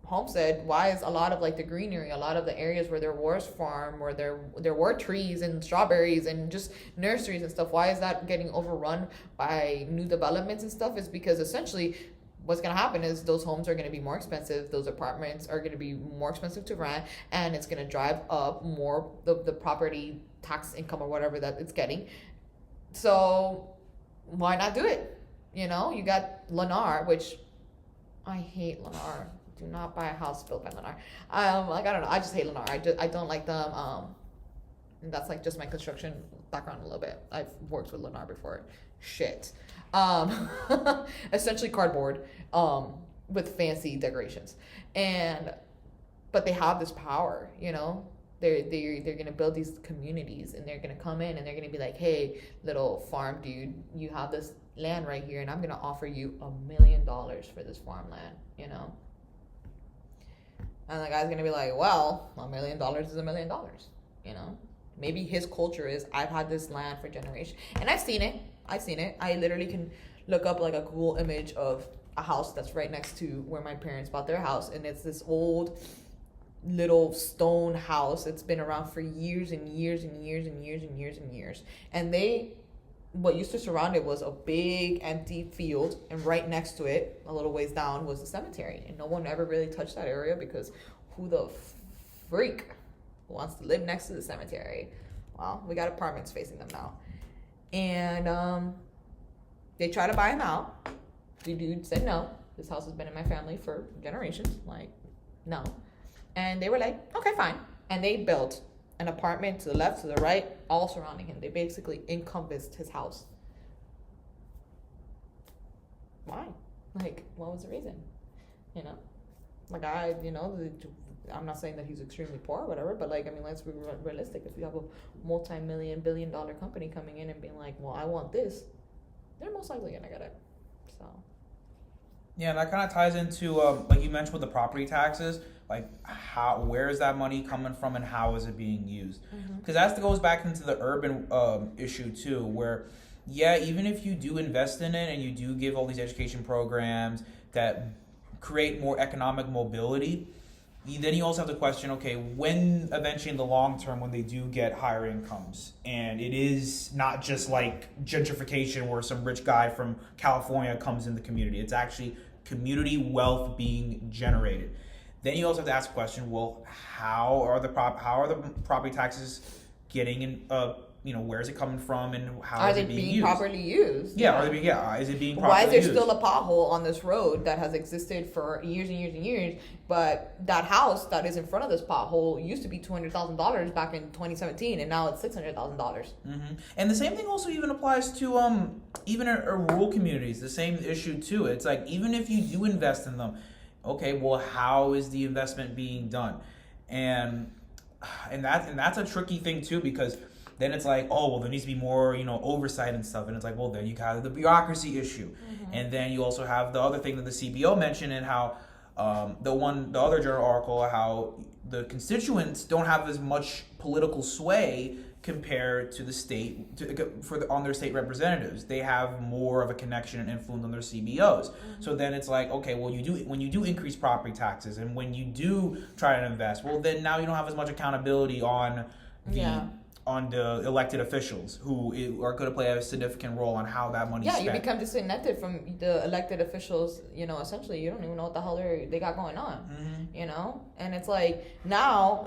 Homestead, why is a lot of like the greenery, a lot of the areas where there was farm, where there were trees and strawberries and just nurseries and stuff, why is that getting overrun by new developments and stuff? Is because essentially what's going to happen is those homes are going to be more expensive, those apartments are going to be more expensive to rent, and it's going to drive up more the property tax income or whatever that it's getting. So why not do it? You know, you got Lennar, which I hate Lennar. Do not buy a house built by Lennar. Like I don't know. I just hate Lennar. I don't like them. And that's like just my construction background a little bit. I've worked with Lennar before. Shit. Essentially cardboard. With fancy decorations, but they have this power. You know, they're gonna build these communities, and they're gonna come in and they're gonna be like, hey, little farm dude, you have this land right here, and I'm gonna offer you $1 million for this farmland. You know. And the guy's gonna be like, well, $1 million is $1 million, you know? Maybe his culture is, I've had this land for generations. And I've seen it. I literally can look up like a Google image of a house that's right next to where my parents bought their house. And it's this old little stone house. It's been around for years and years and years and years and years and years. And what used to surround it was a big empty field, and right next to it, a little ways down, was the cemetery. And no one ever really touched that area because who the freak wants to live next to the cemetery? Well, we got apartments facing them now. And they tried to buy him out. The dude said no. This house has been in my family for generations. Like, no. And they were like, okay, fine. And they built an apartment to the left, to the right, all surrounding him. They basically encompassed his house. Why? Like, what was the reason? You know? Like, I'm not saying that he's extremely poor or whatever, but like, I mean, let's be realistic. If you have a multi-million, billion-dollar company coming in and being like, well, I want this, they're most likely gonna get it. So. Yeah, and that kind of ties into, like you mentioned with the property taxes, like where is that money coming from and how is it being used? Because that goes back into the urban issue too, where, yeah, even if you do invest in it and you do give all these education programs that create more economic mobility, then you also have to question, okay, when eventually in the long term, when they do get higher incomes, and it is not just like gentrification where some rich guy from California comes in the community, it's actually community wealth being generated. Then you also have to ask the question, well, how are the property taxes getting in, where is it coming from and how is it being used? Properly used? Yeah, is it being properly used? Why is there still a pothole on this road that has existed for years and years and years, but that house that is in front of this pothole used to be $200,000 back in 2017, and now it's $600,000. And the same thing also even applies to even rural communities. The same issue too. It's like, even if you do invest in them, okay, well, how is the investment being done? And that's a tricky thing too, because then it's like, oh, well, there needs to be more, oversight and stuff. And it's like, well, then you got the bureaucracy issue. And then you also have the other thing that the CBO mentioned, and how the other journal article, how the constituents don't have as much political sway compared to the state on their state representatives. They have more of a connection and influence on their CBOs. So then it's like, okay, well, when you do increase property taxes and when you do try to invest, well, then now you don't have as much accountability on the elected officials who are going to play a significant role on how that money's spent. Yeah, you become disconnected from the elected officials, essentially. You don't even know what the hell they got going on, And it's like, now,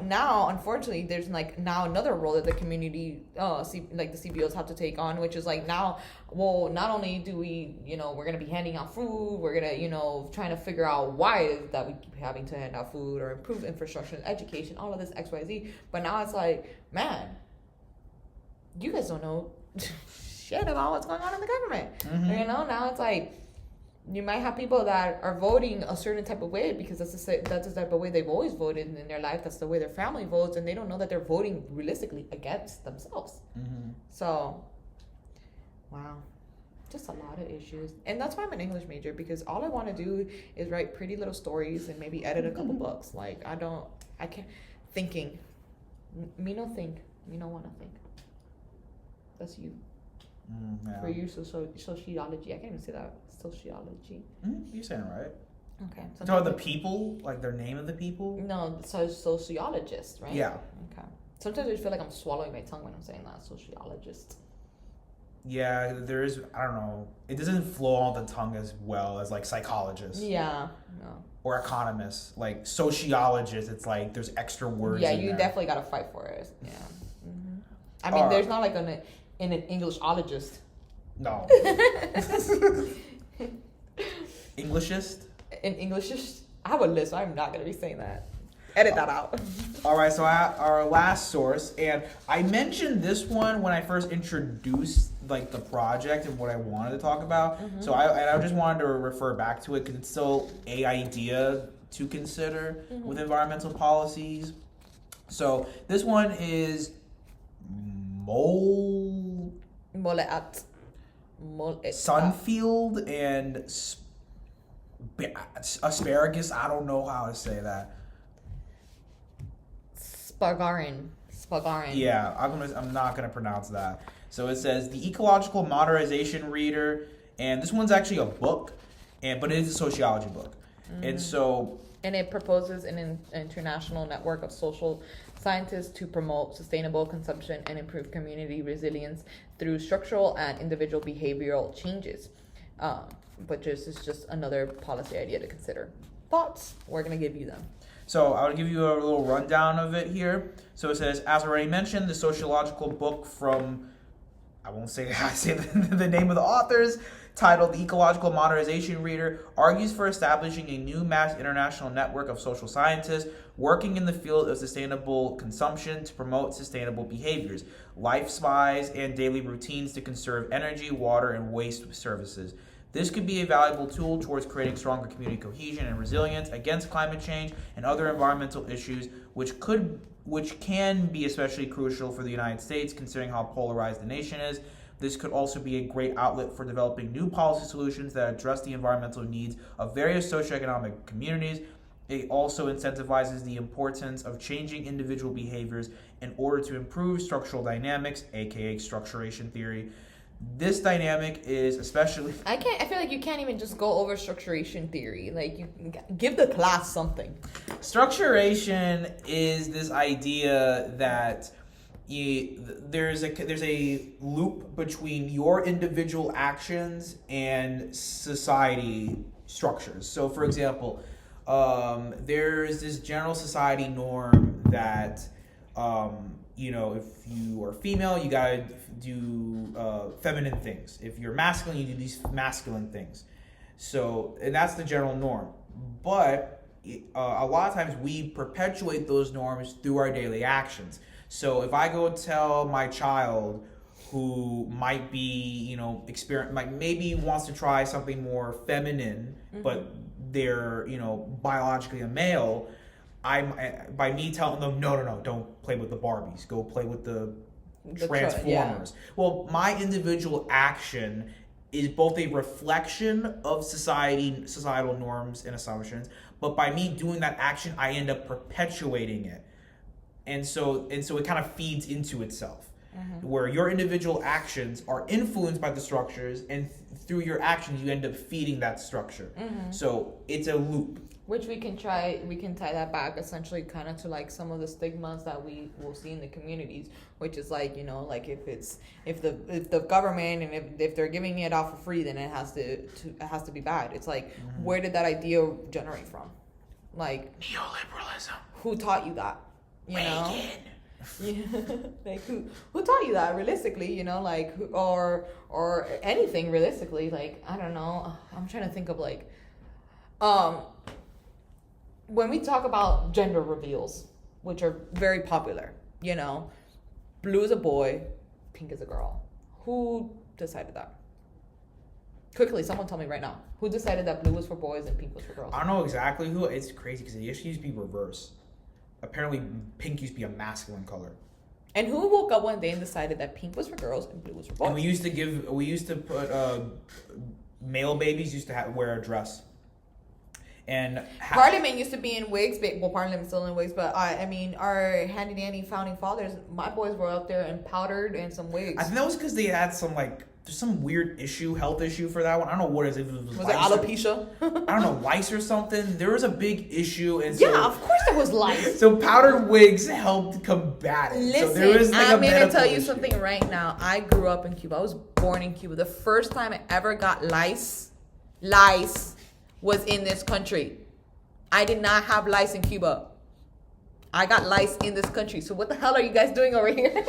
unfortunately, there's like now another role that the community, like the CBOs have to take on, which is like now, well, not only do we, we're going to be handing out food, we're going to, trying to figure out why it is that we keep having to hand out food or improve infrastructure and education, all of this XYZ. But now it's like, man, you guys don't know shit about what's going on in the government. Now it's like, you might have people that are voting a certain type of way because that's the type of way they've always voted in their life. That's the way their family votes, and they don't know that they're voting realistically against themselves. So, wow, just a lot of issues. And that's why I'm an English major, because all I want to do is write pretty little stories and maybe edit a couple books. Like, I can't, thinking. Me no think. Me no want to think. That's you. For you, sociology. I can't even say that. Sociology. You're saying it right. Okay. So the people, like their name of the people? No, so sociologist, right? Yeah. Okay. Sometimes I feel like I'm swallowing my tongue when I'm saying that. Sociologist. Yeah, there is, I don't know. It doesn't flow on the tongue as well as like psychologist. Yeah. No. Or economist. Like sociologist, it's like there's extra words. Yeah, in you there. definitely got to fight for it. Yeah. I mean, there's not like an Englishologist. No. Englishist? An Englishist? I have a list, so I'm not going to be saying that. Edit that out. All right, so our last source, and I mentioned this one when I first introduced like the project and what I wanted to talk about. Mm-hmm. So I just wanted to refer back to it because it's still a idea to consider with environmental policies. So this one is Sunfield and asparagus. I don't know how to say that. Spagarin. Yeah, I'm not gonna pronounce that. So it says the Ecological Modernization Reader, and this one's actually a book, but it is a sociology book, and it proposes an international network of social scientists to promote sustainable consumption and improve community resilience through structural and individual behavioral changes. But this is just another policy idea to consider. Thoughts? We're gonna give you them. So I'll give you a little rundown of it here. So it says, as already mentioned, the sociological book from, I won't say the name of the authors, titled The Ecological Modernization Reader, argues for establishing a new mass international network of social scientists working in the field of sustainable consumption to promote sustainable behaviors, lifestyles, and daily routines to conserve energy, water, and waste services. This could be a valuable tool towards creating stronger community cohesion and resilience against climate change and other environmental issues, which can be especially crucial for the United States, considering how polarized the nation is. This could also be a great outlet for developing new policy solutions that address the environmental needs of various socioeconomic communities. It also incentivizes the importance of changing individual behaviors in order to improve structural dynamics, aka structuration theory. This dynamic is especially... I feel like you can't even just go over structuration theory. Like, you give the class something. Structuration is this idea that there's a loop between your individual actions and society structures. So, for example, there's this general society norm that... if you are female, you gotta do feminine things. If you're masculine, you do these masculine things. So, and that's the general norm. But a lot of times we perpetuate those norms through our daily actions. So if I go tell my child who might be, maybe wants to try something more feminine, but they're, biologically a male, by me telling them, no, don't play with the Barbies, go play with the Transformers. Well, my individual action is both a reflection of societal norms and assumptions, but by me doing that action, I end up perpetuating it. And so it kind of feeds into itself, where your individual actions are influenced by the structures, and through your actions, you end up feeding that structure. So it's a loop. Which we can tie that back essentially kind of to like some of the stigmas that we will see in the communities, which is like, like if the government and if they're giving it out for free, then it has to be bad. It's like, where did that idea generate from? Like neoliberalism. Who taught you that? Reagan. Yeah. Like who taught you that realistically, like, or anything realistically, like, I don't know. I'm trying to think of like, when we talk about gender reveals, which are very popular, blue is a boy, pink is a girl. Who decided that? Quickly, someone tell me right now. Who decided that blue was for boys and pink was for girls? I don't know exactly who. It's crazy because it used to be reverse. Apparently, pink used to be a masculine color. And who woke up one day and decided that pink was for girls and blue was for boys? And we used to put male babies used to wear a dress. And Parliament used to be in wigs. Well, Parliament's still in wigs, but I mean, our handy dandy founding fathers, my boys were up there and powdered and some wigs. I think that was because they had some like there's some weird health issue for that one. I don't know what it is. If it was Was it lice alopecia? I don't know, lice or something. There was a big issue, and so Yeah, of course there was lice. so powdered wigs helped combat it. Listen, so there was like I'm a going to medical tell you issue. something right now. I grew up in Cuba. I was born in Cuba. The first time I ever got lice was in this country. I did not have lice in Cuba. I got lice in this country. So what the hell are you guys doing over here?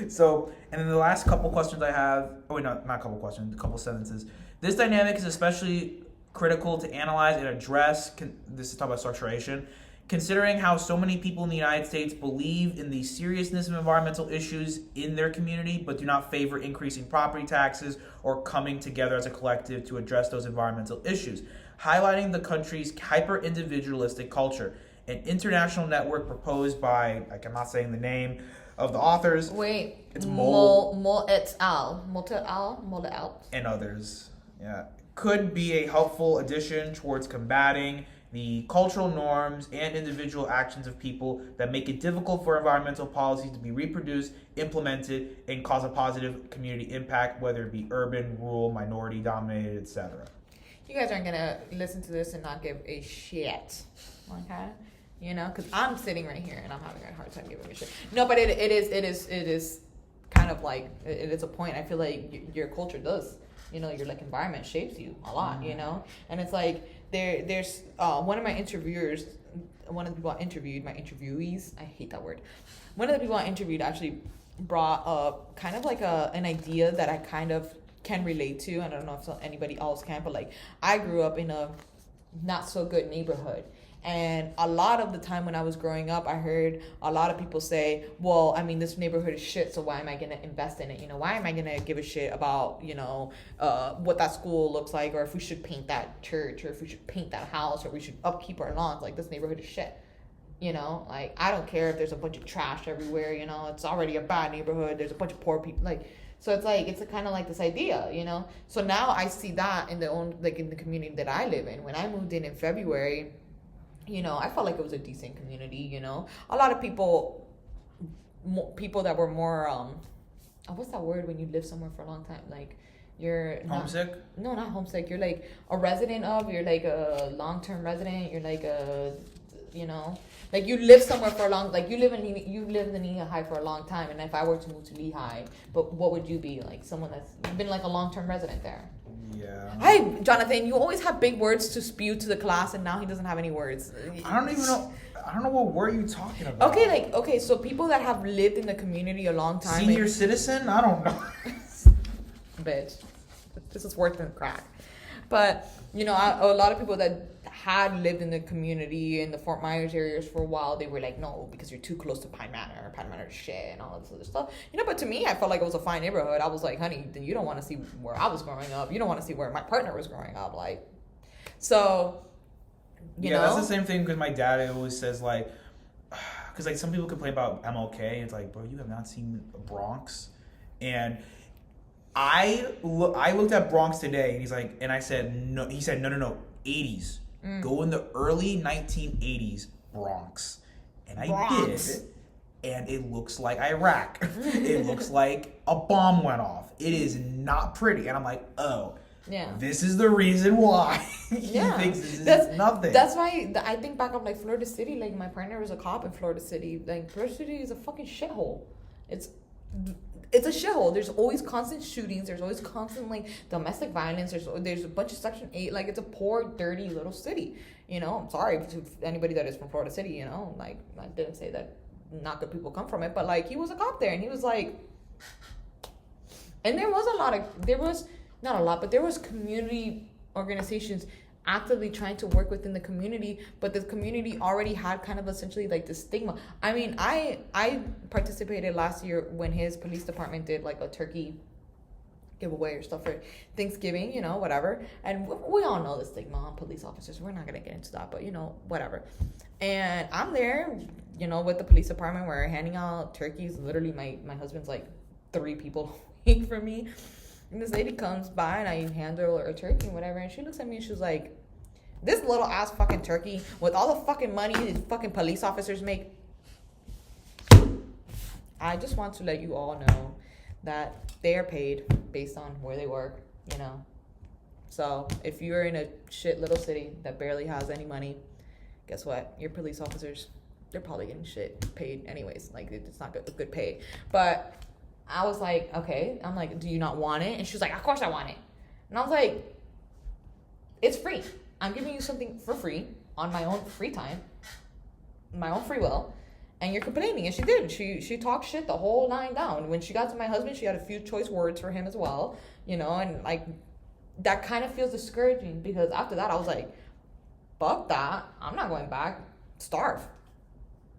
So, and then the last couple questions I have, not a couple questions, a couple sentences. This dynamic is especially critical to analyze and address, this is talking about structuration, considering how so many people in the United States believe in the seriousness of environmental issues in their community, but do not favor increasing property taxes or coming together as a collective to address those environmental issues. Highlighting the country's hyper-individualistic culture. An international network proposed by, I'm not saying the name of the authors. Wait. It's Mol et al. And others. Yeah. Could be a helpful addition towards combating the cultural norms and individual actions of people that make it difficult for environmental policies to be reproduced, implemented, and cause a positive community impact, whether it be urban, rural, minority dominated, etc. You guys aren't gonna listen to this and not give a shit, okay? You know, because I'm sitting right here and I'm having a hard time giving a shit. No, but it is kind of like, it is a point. I feel like your culture does, you know, your like environment shapes you a lot, you know? And it's like, there's one of my interviewers, one of the people I interviewed, my interviewees, I hate that word. One of the people I interviewed actually brought up kind of like an idea that I kind of can relate to. I don't know if anybody else can, but like I grew up in a not so good neighborhood. And a lot of the time when I was growing up, I heard a lot of people say, well, I mean, this neighborhood is shit, so why am I going to invest in it? You know, why am I going to give a shit about, you know, what that school looks like, or if we should paint that church, or if we should paint that house, or we should upkeep our lawns. Like, this neighborhood is shit. You know, like, I don't care if there's a bunch of trash everywhere, you know, it's already a bad neighborhood. There's a bunch of poor people, like, so it's like, it's kind of like this idea, you know? So now I see that in in the community that I live in. When I moved in February, you know, I felt like it was a decent community, you know. A lot of people that were more, what's that word when you live somewhere for a long time? Like, you're homesick? No, not homesick. You're like a resident of, you're like a long-term resident. You're like a, you know, like you live somewhere for a long, like you lived in Lehigh for a long time. And if I were to move to Lehigh, but what would you be? Like someone that's been like a long-term resident there. Yeah. Hey, Jonathan, you always have big words to spew to the class, and now he doesn't have any words. I don't know what word you're talking about. Okay, so people that have lived in the community a long time. Senior citizen? I don't know. Bitch, this is worse than crack. But, you know, a lot of people that had lived in the community in the Fort Myers areas for a while, they were like, no, because you're too close to Pine Manor. Pine Manor is shit and all this other stuff. You know, but to me, I felt like it was a fine neighborhood. I was like, honey, then you don't want to see where I was growing up. You don't want to see where my partner was growing up. Like, so, you know. Yeah, that's the same thing because my dad always says, like, because, like, some people complain about MLK. It's like, bro, you have not seen Bronx. And I looked at Bronx today, and he's like, and I said, no. He said, no, 80s. Go in the early 1980s, Bronx. And I did. And it looks like Iraq. It looks like a bomb went off. It is not pretty. And I'm like, oh, yeah, this is the reason why he thinks this is nothing. That's why I think back of like Florida City. Like my partner was a cop in Florida City. Like Florida City is a fucking shithole. It's a shithole. There's always constant shootings. There's always constant like domestic violence. There's a bunch of Section 8. Like it's a poor, dirty little city. You know, I'm sorry to anybody that is from Florida City. You know, like I didn't say that not good people come from it, but like he was a cop there, and he was like, and there was community organizations actively trying to work within the community, but the community already had kind of essentially like the stigma. I mean, I participated last year when his police department did like a turkey giveaway or stuff for Thanksgiving, you know, whatever. And we all know the stigma on police officers. We're not going to get into that, but you know, whatever. And I'm there, you know, with the police department. We're handing out turkeys. Literally my husband's like 3 people waiting for me. And this lady comes by and I hand her a turkey and whatever. And she looks at me and she's like, this little ass fucking turkey with all the fucking money these fucking police officers make. I just want to let you all know that they are paid based on where they work, you know. So if you're in a shit little city that barely has any money, guess what? Your police officers, they're probably getting shit paid anyways. Like, it's not good pay. But I was like, okay. I'm like, do you not want it? And she was like, of course I want it. And I was like, it's free. I'm giving you something for free on my own free time, my own free will. And you're complaining. And she did. She talked shit the whole 9 down. When she got to my husband, she had a few choice words for him as well. You know, and like, that kind of feels discouraging, because after that I was like, fuck that. I'm not going back. Starve.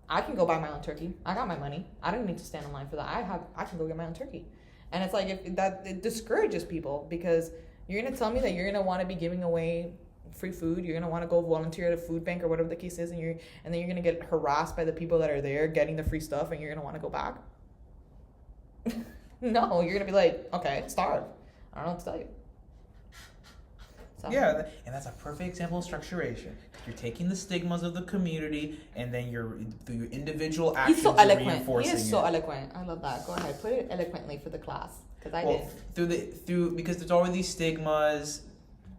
I can go buy my own turkey. I got my money. I don't need to stand in line for that. I can go get my own turkey. And it's like, it discourages people, because you're gonna tell me that you're gonna want to be giving away free food. You're gonna want to go volunteer at a food bank or whatever the case is, and then you're gonna get harassed by the people that are there getting the free stuff, and you're gonna want to go back. No, you're gonna be like, okay, starve. I don't know what to tell you. So. Yeah, and that's a perfect example of structuration. You're taking the stigmas of the community, and then through your individual actions, He's so eloquent. reinforcing He is so it. eloquent. I love that. Go ahead, put it eloquently for the class, because I did. Because there's always these stigmas,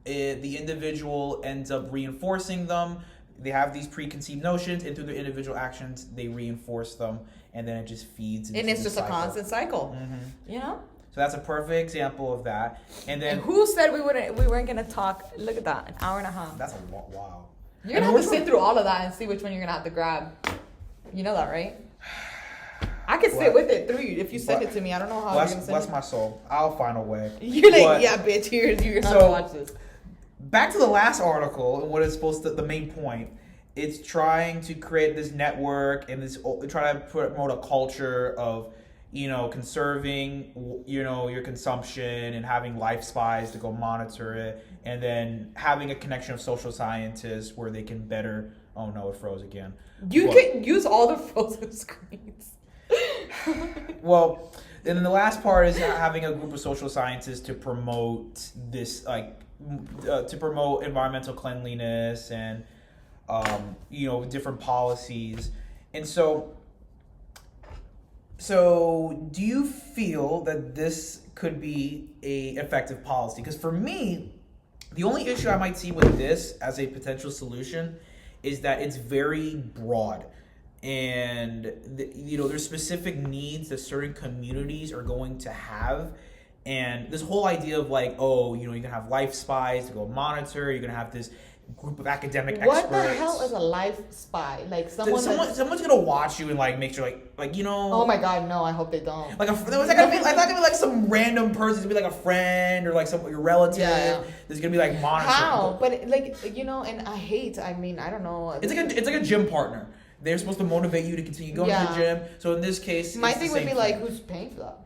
the individual ends up reinforcing them. They have these preconceived notions, and through their individual actions, they reinforce them, and then it just feeds. And it's just cycle. a constant cycle. Mm-hmm. You know. So that's a perfect example of that. And then who said we weren't gonna talk? Look at that, an hour and a half. That's wow. You're gonna have to sit through all of that and see which one you're gonna have to grab. You know that, right? I could sit with it through you if you send it to me. I don't know how you're gonna send bless it. my soul. I'll find a way. You're like, yeah, bitch. You're gonna have to watch this. Back to the last article and what it's supposed to. The main point. It's trying to create this network and try to promote a culture of, conserving, your consumption and having life spies to go monitor it, and then having a connection of social scientists where they can better. Oh no, it froze again. You can use all the frozen screens. Well, then the last part is having a group of social scientists to promote this, to promote environmental cleanliness and, different policies, and so do you feel that this could be a effective policy? Because for me, the only issue I might see with this as a potential solution is that it's very broad. And, there's specific needs that certain communities are going to have. And this whole idea of you're going to have life spies to go monitor, you're going to have this group of academic experts. What the hell is a life spy? Like someone's gonna watch you and make sure Oh my god, no! I hope they don't. I thought gonna be like some random person. It's gonna be like a friend or like your relative. Yeah. There's gonna be monitoring. How? But and I hate. I mean, I don't know. It's like a gym partner. They're supposed to motivate you to continue going to the gym. So in this case, my thing would be who's paying for that?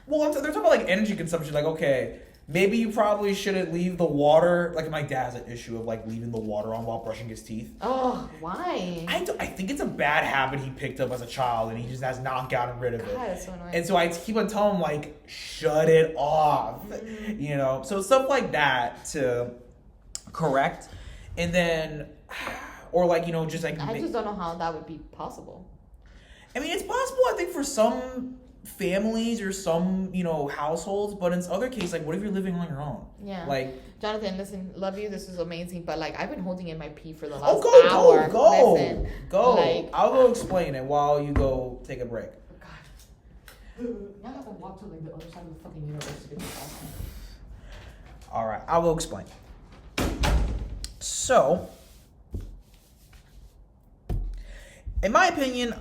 Well, they're talking about energy consumption. Okay. Maybe you probably shouldn't leave the water. My dad has an issue of leaving the water on while brushing his teeth. Oh, why? I think it's a bad habit he picked up as a child, and he just has not gotten rid of it. God, that's so annoying. And so I keep on telling him shut it off, So stuff like that to correct, and then, or just I just don't know how that would be possible. I mean, it's possible. I think for some families or some households, but in other cases, what if you're living on your own? Yeah. Jonathan, listen, love you. This is amazing, but I've been holding in my pee for the last hour. Go. Listen, I'll go explain it while you go take a break. God. Now I have to walk to the other side of the fucking universe to get this awesome. All right, I will explain. So, in my opinion,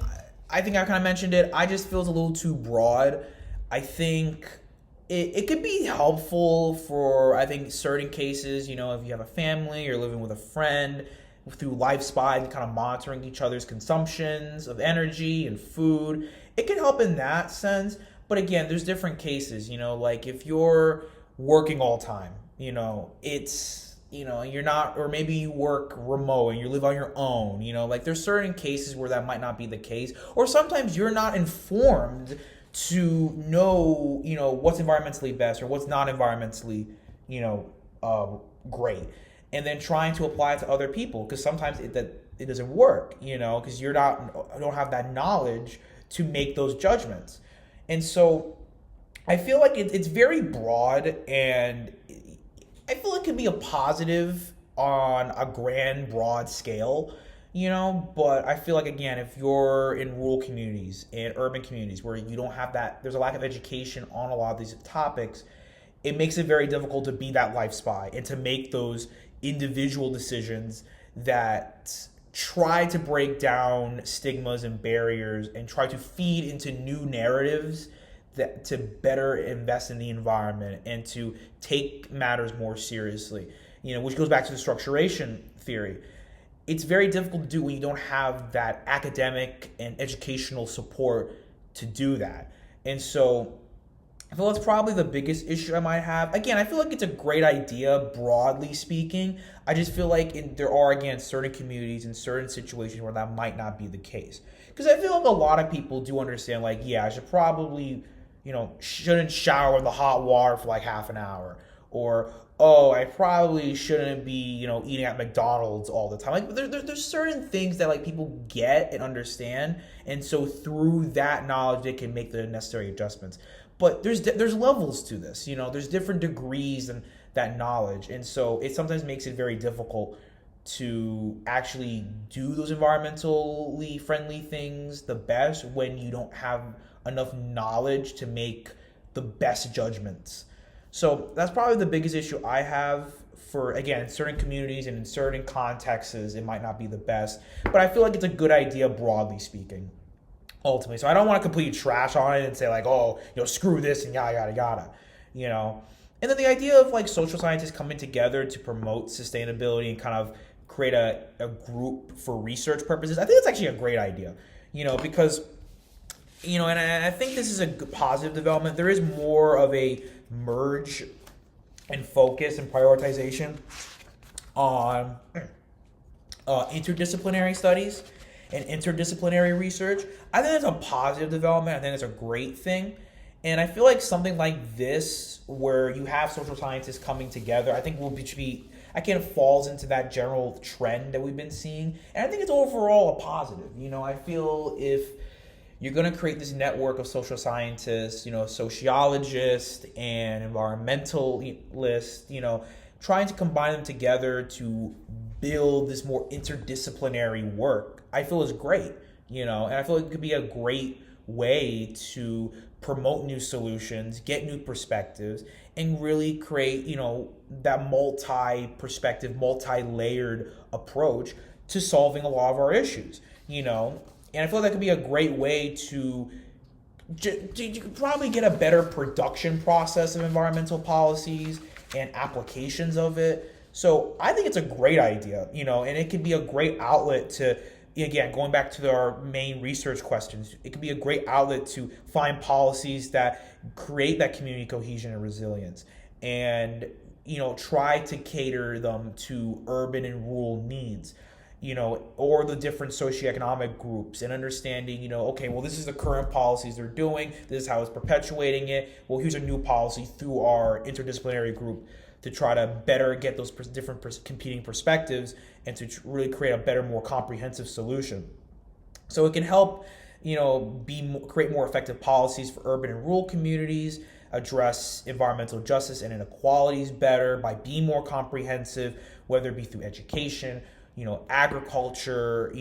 I think I kind of mentioned it. I just feel it's a little too broad. I think it could be helpful for, certain cases, if you have a family, you're living with a friend, through Life Spy, kind of monitoring each other's consumptions of energy and food. It can help in that sense. But again, there's different cases, if you're working all the time, it's... you're not, or maybe you work remote and you live on your own, there's certain cases where that might not be the case. Or sometimes you're not informed to know, what's environmentally best or what's not environmentally, great. And then trying to apply it to other people, because sometimes it doesn't work, because you don't have that knowledge to make those judgments. And so I feel like it's very broad, and I feel it can be a positive on a grand, broad scale, but I feel like, again, if you're in rural communities and urban communities where you don't have that, there's a lack of education on a lot of these topics, it makes it very difficult to be that life spy and to make those individual decisions that try to break down stigmas and barriers and try to feed into new narratives that to better invest in the environment and to take matters more seriously. Which goes back to the structuration theory. It's very difficult to do when you don't have that academic and educational support to do that. And so I feel that's probably the biggest issue I might have. Again, I feel like it's a great idea, broadly speaking. I just feel like there are, again, certain communities and certain situations where that might not be the case. Because I feel like a lot of people do understand, like, yeah, I should probably, shouldn't shower in the hot water for like half an hour. Or, oh, I probably shouldn't be, eating at McDonald's all the time. Like, there's certain things that, like, people get and understand. And so through that knowledge, they can make the necessary adjustments. But there's levels to this, there's different degrees and that knowledge. And so it sometimes makes it very difficult to actually do those environmentally friendly things the best when you don't have enough knowledge to make the best judgments. So that's probably the biggest issue I have for, again, certain communities and in certain contexts, it might not be the best. But I feel like it's a good idea, broadly speaking, ultimately. So I don't want to completely trash on it and say, like, oh, screw this and yada, yada, yada, And then the idea of, like, social scientists coming together to promote sustainability and kind of create a group for research purposes, I think it's actually a great idea, because, and I think this is a positive development. There is more of a merge and focus and prioritization on interdisciplinary studies and interdisciplinary research. I think that's a positive development. I think that's a great thing. And I feel like something like this, where you have social scientists coming together, I think falls into that general trend that we've been seeing. And I think it's overall a positive. I feel if you're going to create this network of social scientists, sociologists and environmentalists, trying to combine them together to build this more interdisciplinary work, I feel is great, and I feel like it could be a great way to promote new solutions, get new perspectives, and really create, that multi-perspective, multi-layered approach to solving a lot of our issues, And I feel like that could be a great way to you could probably get a better production process of environmental policies and applications of it. So I think it's a great idea, and it could be a great outlet to, again, going back to our main research questions, it could be a great outlet to find policies that create that community cohesion and resilience and, try to cater them to urban and rural needs. Or the different socioeconomic groups and understanding, okay, well, this is the current policies they're doing. This is how it's perpetuating it. Well, here's a new policy through our interdisciplinary group to try to better get those different competing perspectives and to really create a better, more comprehensive solution. So it can help, create more effective policies for urban and rural communities, address environmental justice and inequalities better by being more comprehensive, whether it be through education, agriculture,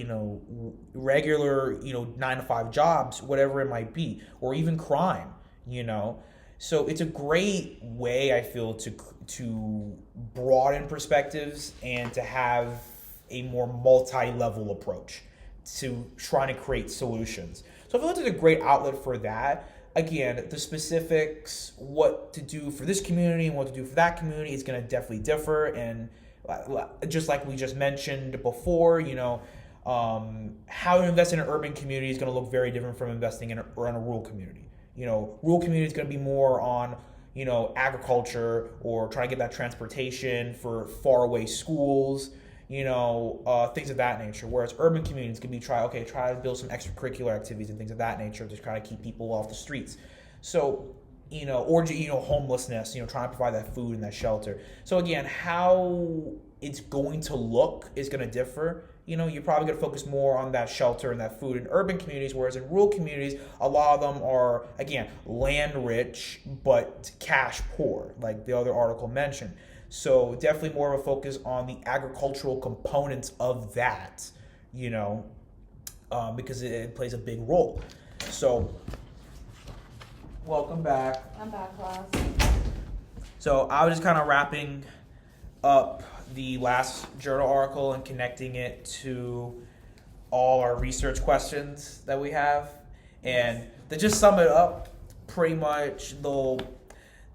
regular, 9-to-5 jobs, whatever it might be, or even crime, So it's a great way, I feel, to broaden perspectives and to have a more multi-level approach to trying to create solutions. So I feel like it's a great outlet for that. Again, the specifics, what to do for this community and what to do for that community is going to definitely differ. And just like we just mentioned before, how to invest in an urban community is going to look very different from investing in a rural community. Rural community is going to be more on, agriculture or trying to get that transportation for faraway schools, things of that nature. Whereas urban communities can be try to build some extracurricular activities and things of that nature to try to keep people off the streets. So, or homelessness, trying to provide that food and that shelter. So again, how it's going to look is going to differ, you're probably going to focus more on that shelter and that food in urban communities, whereas in rural communities, a lot of them are, again, land rich, but cash poor, like the other article mentioned. So definitely more of a focus on the agricultural components of that, because it plays a big role. So, welcome back. I'm back, class. So I was just kind of wrapping up the last journal article and connecting it to all our research questions that we have. And to just sum it up, pretty much the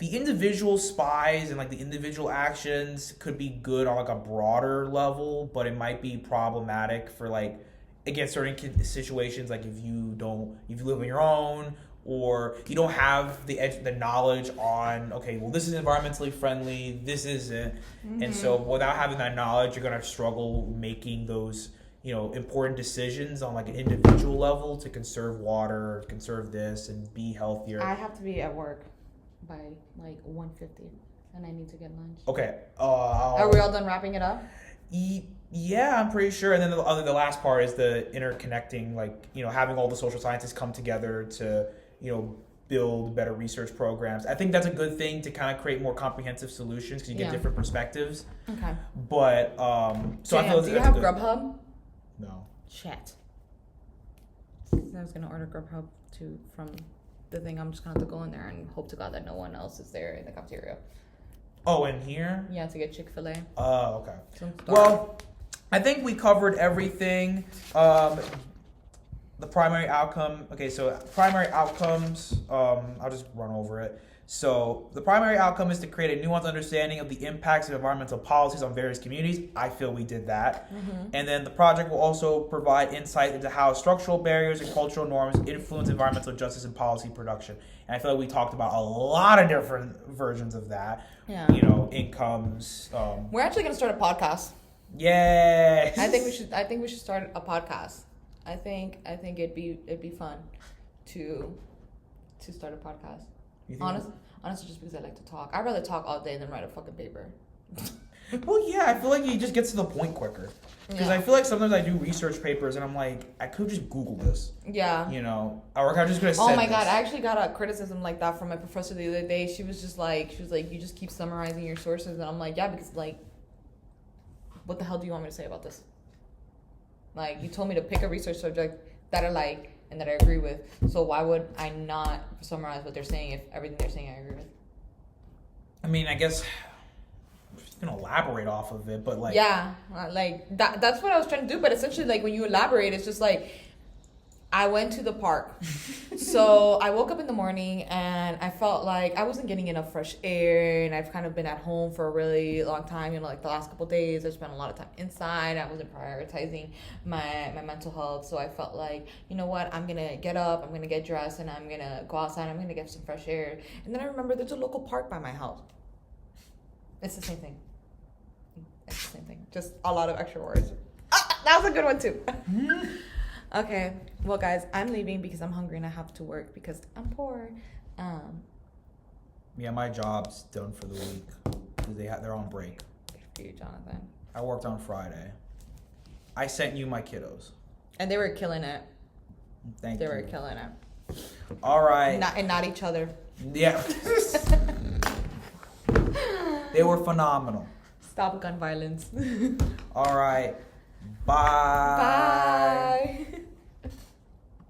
individual spies and like the individual actions could be good on like a broader level, but it might be problematic for like, again, certain situations, like if you live on your own, or you don't have the knowledge on, okay, well, this is environmentally friendly, this isn't. Mm-hmm. And so without having that knowledge, you're going to struggle making those, important decisions on like an individual level to conserve water, conserve this, and be healthier. I have to be at work by like 1:50, and I need to get lunch. Okay. Are we all done wrapping it up? Yeah, I'm pretty sure. And then the last part is the interconnecting, like, having all the social scientists come together to, build better research programs. I think that's a good thing to kind of create more comprehensive solutions because you get different perspectives. Okay. But, so I feel do you have Grubhub? No. Shit. I was going to order Grubhub from the thing. I'm just going to have to go in there and hope to God that no one else is there in the cafeteria. Oh, in here? Yeah, to get Chick-fil-A. Oh, okay. Well, I think we covered everything. The primary outcome. Okay, so primary outcomes. I'll just run over it. So the primary outcome is to create a nuanced understanding of the impacts of environmental policies on various communities. I feel we did that. Mm-hmm. And then the project will also provide insight into how structural barriers and cultural norms influence environmental justice and policy production. And I feel like we talked about a lot of different versions of that. Yeah. Incomes. We're actually going to start a podcast. Yay! I think we should start a podcast. I think it'd be fun to start a podcast. Honestly, just because I like to talk. I'd rather talk all day than write a fucking paper. Well, yeah, I feel like it just gets to the point quicker. Because I feel like sometimes I do research papers and I'm like, I could just Google this. Yeah. Or I'm just going to send Oh my this. God, I actually got a criticism like that from my professor the other day. She was like, you just keep summarizing your sources. And I'm like, yeah, because like, what the hell do you want me to say about this? Like, you told me to pick a research subject that I like and that I agree with. So why would I not summarize what they're saying if everything they're saying I agree with? I mean, I guess I'm just going to elaborate off of it, but like... Yeah, like, that's what I was trying to do. But essentially, like, when you elaborate, it's just like, I went to the park. So I woke up in the morning and I felt like I wasn't getting enough fresh air, and I've kind of been at home for a really long time, like the last couple of days. I spent a lot of time inside. I wasn't prioritizing my mental health. So I felt like, you know what, I'm going to get up, I'm going to get dressed, and I'm going to go outside. I'm going to get some fresh air. And then I remember there's a local park by my house. It's the same thing. It's the same thing. Just a lot of extra words. That was a good one too. Okay, well, guys, I'm leaving because I'm hungry and I have to work because I'm poor. Yeah, my job's done for the week. They're on break. Good for you, Jonathan. I worked on Friday. I sent you my kiddos. And they were killing it. Thank you. They were killing it. All right. Not each other. Yeah. They were phenomenal. Stop gun violence. All right. Bye. Bye.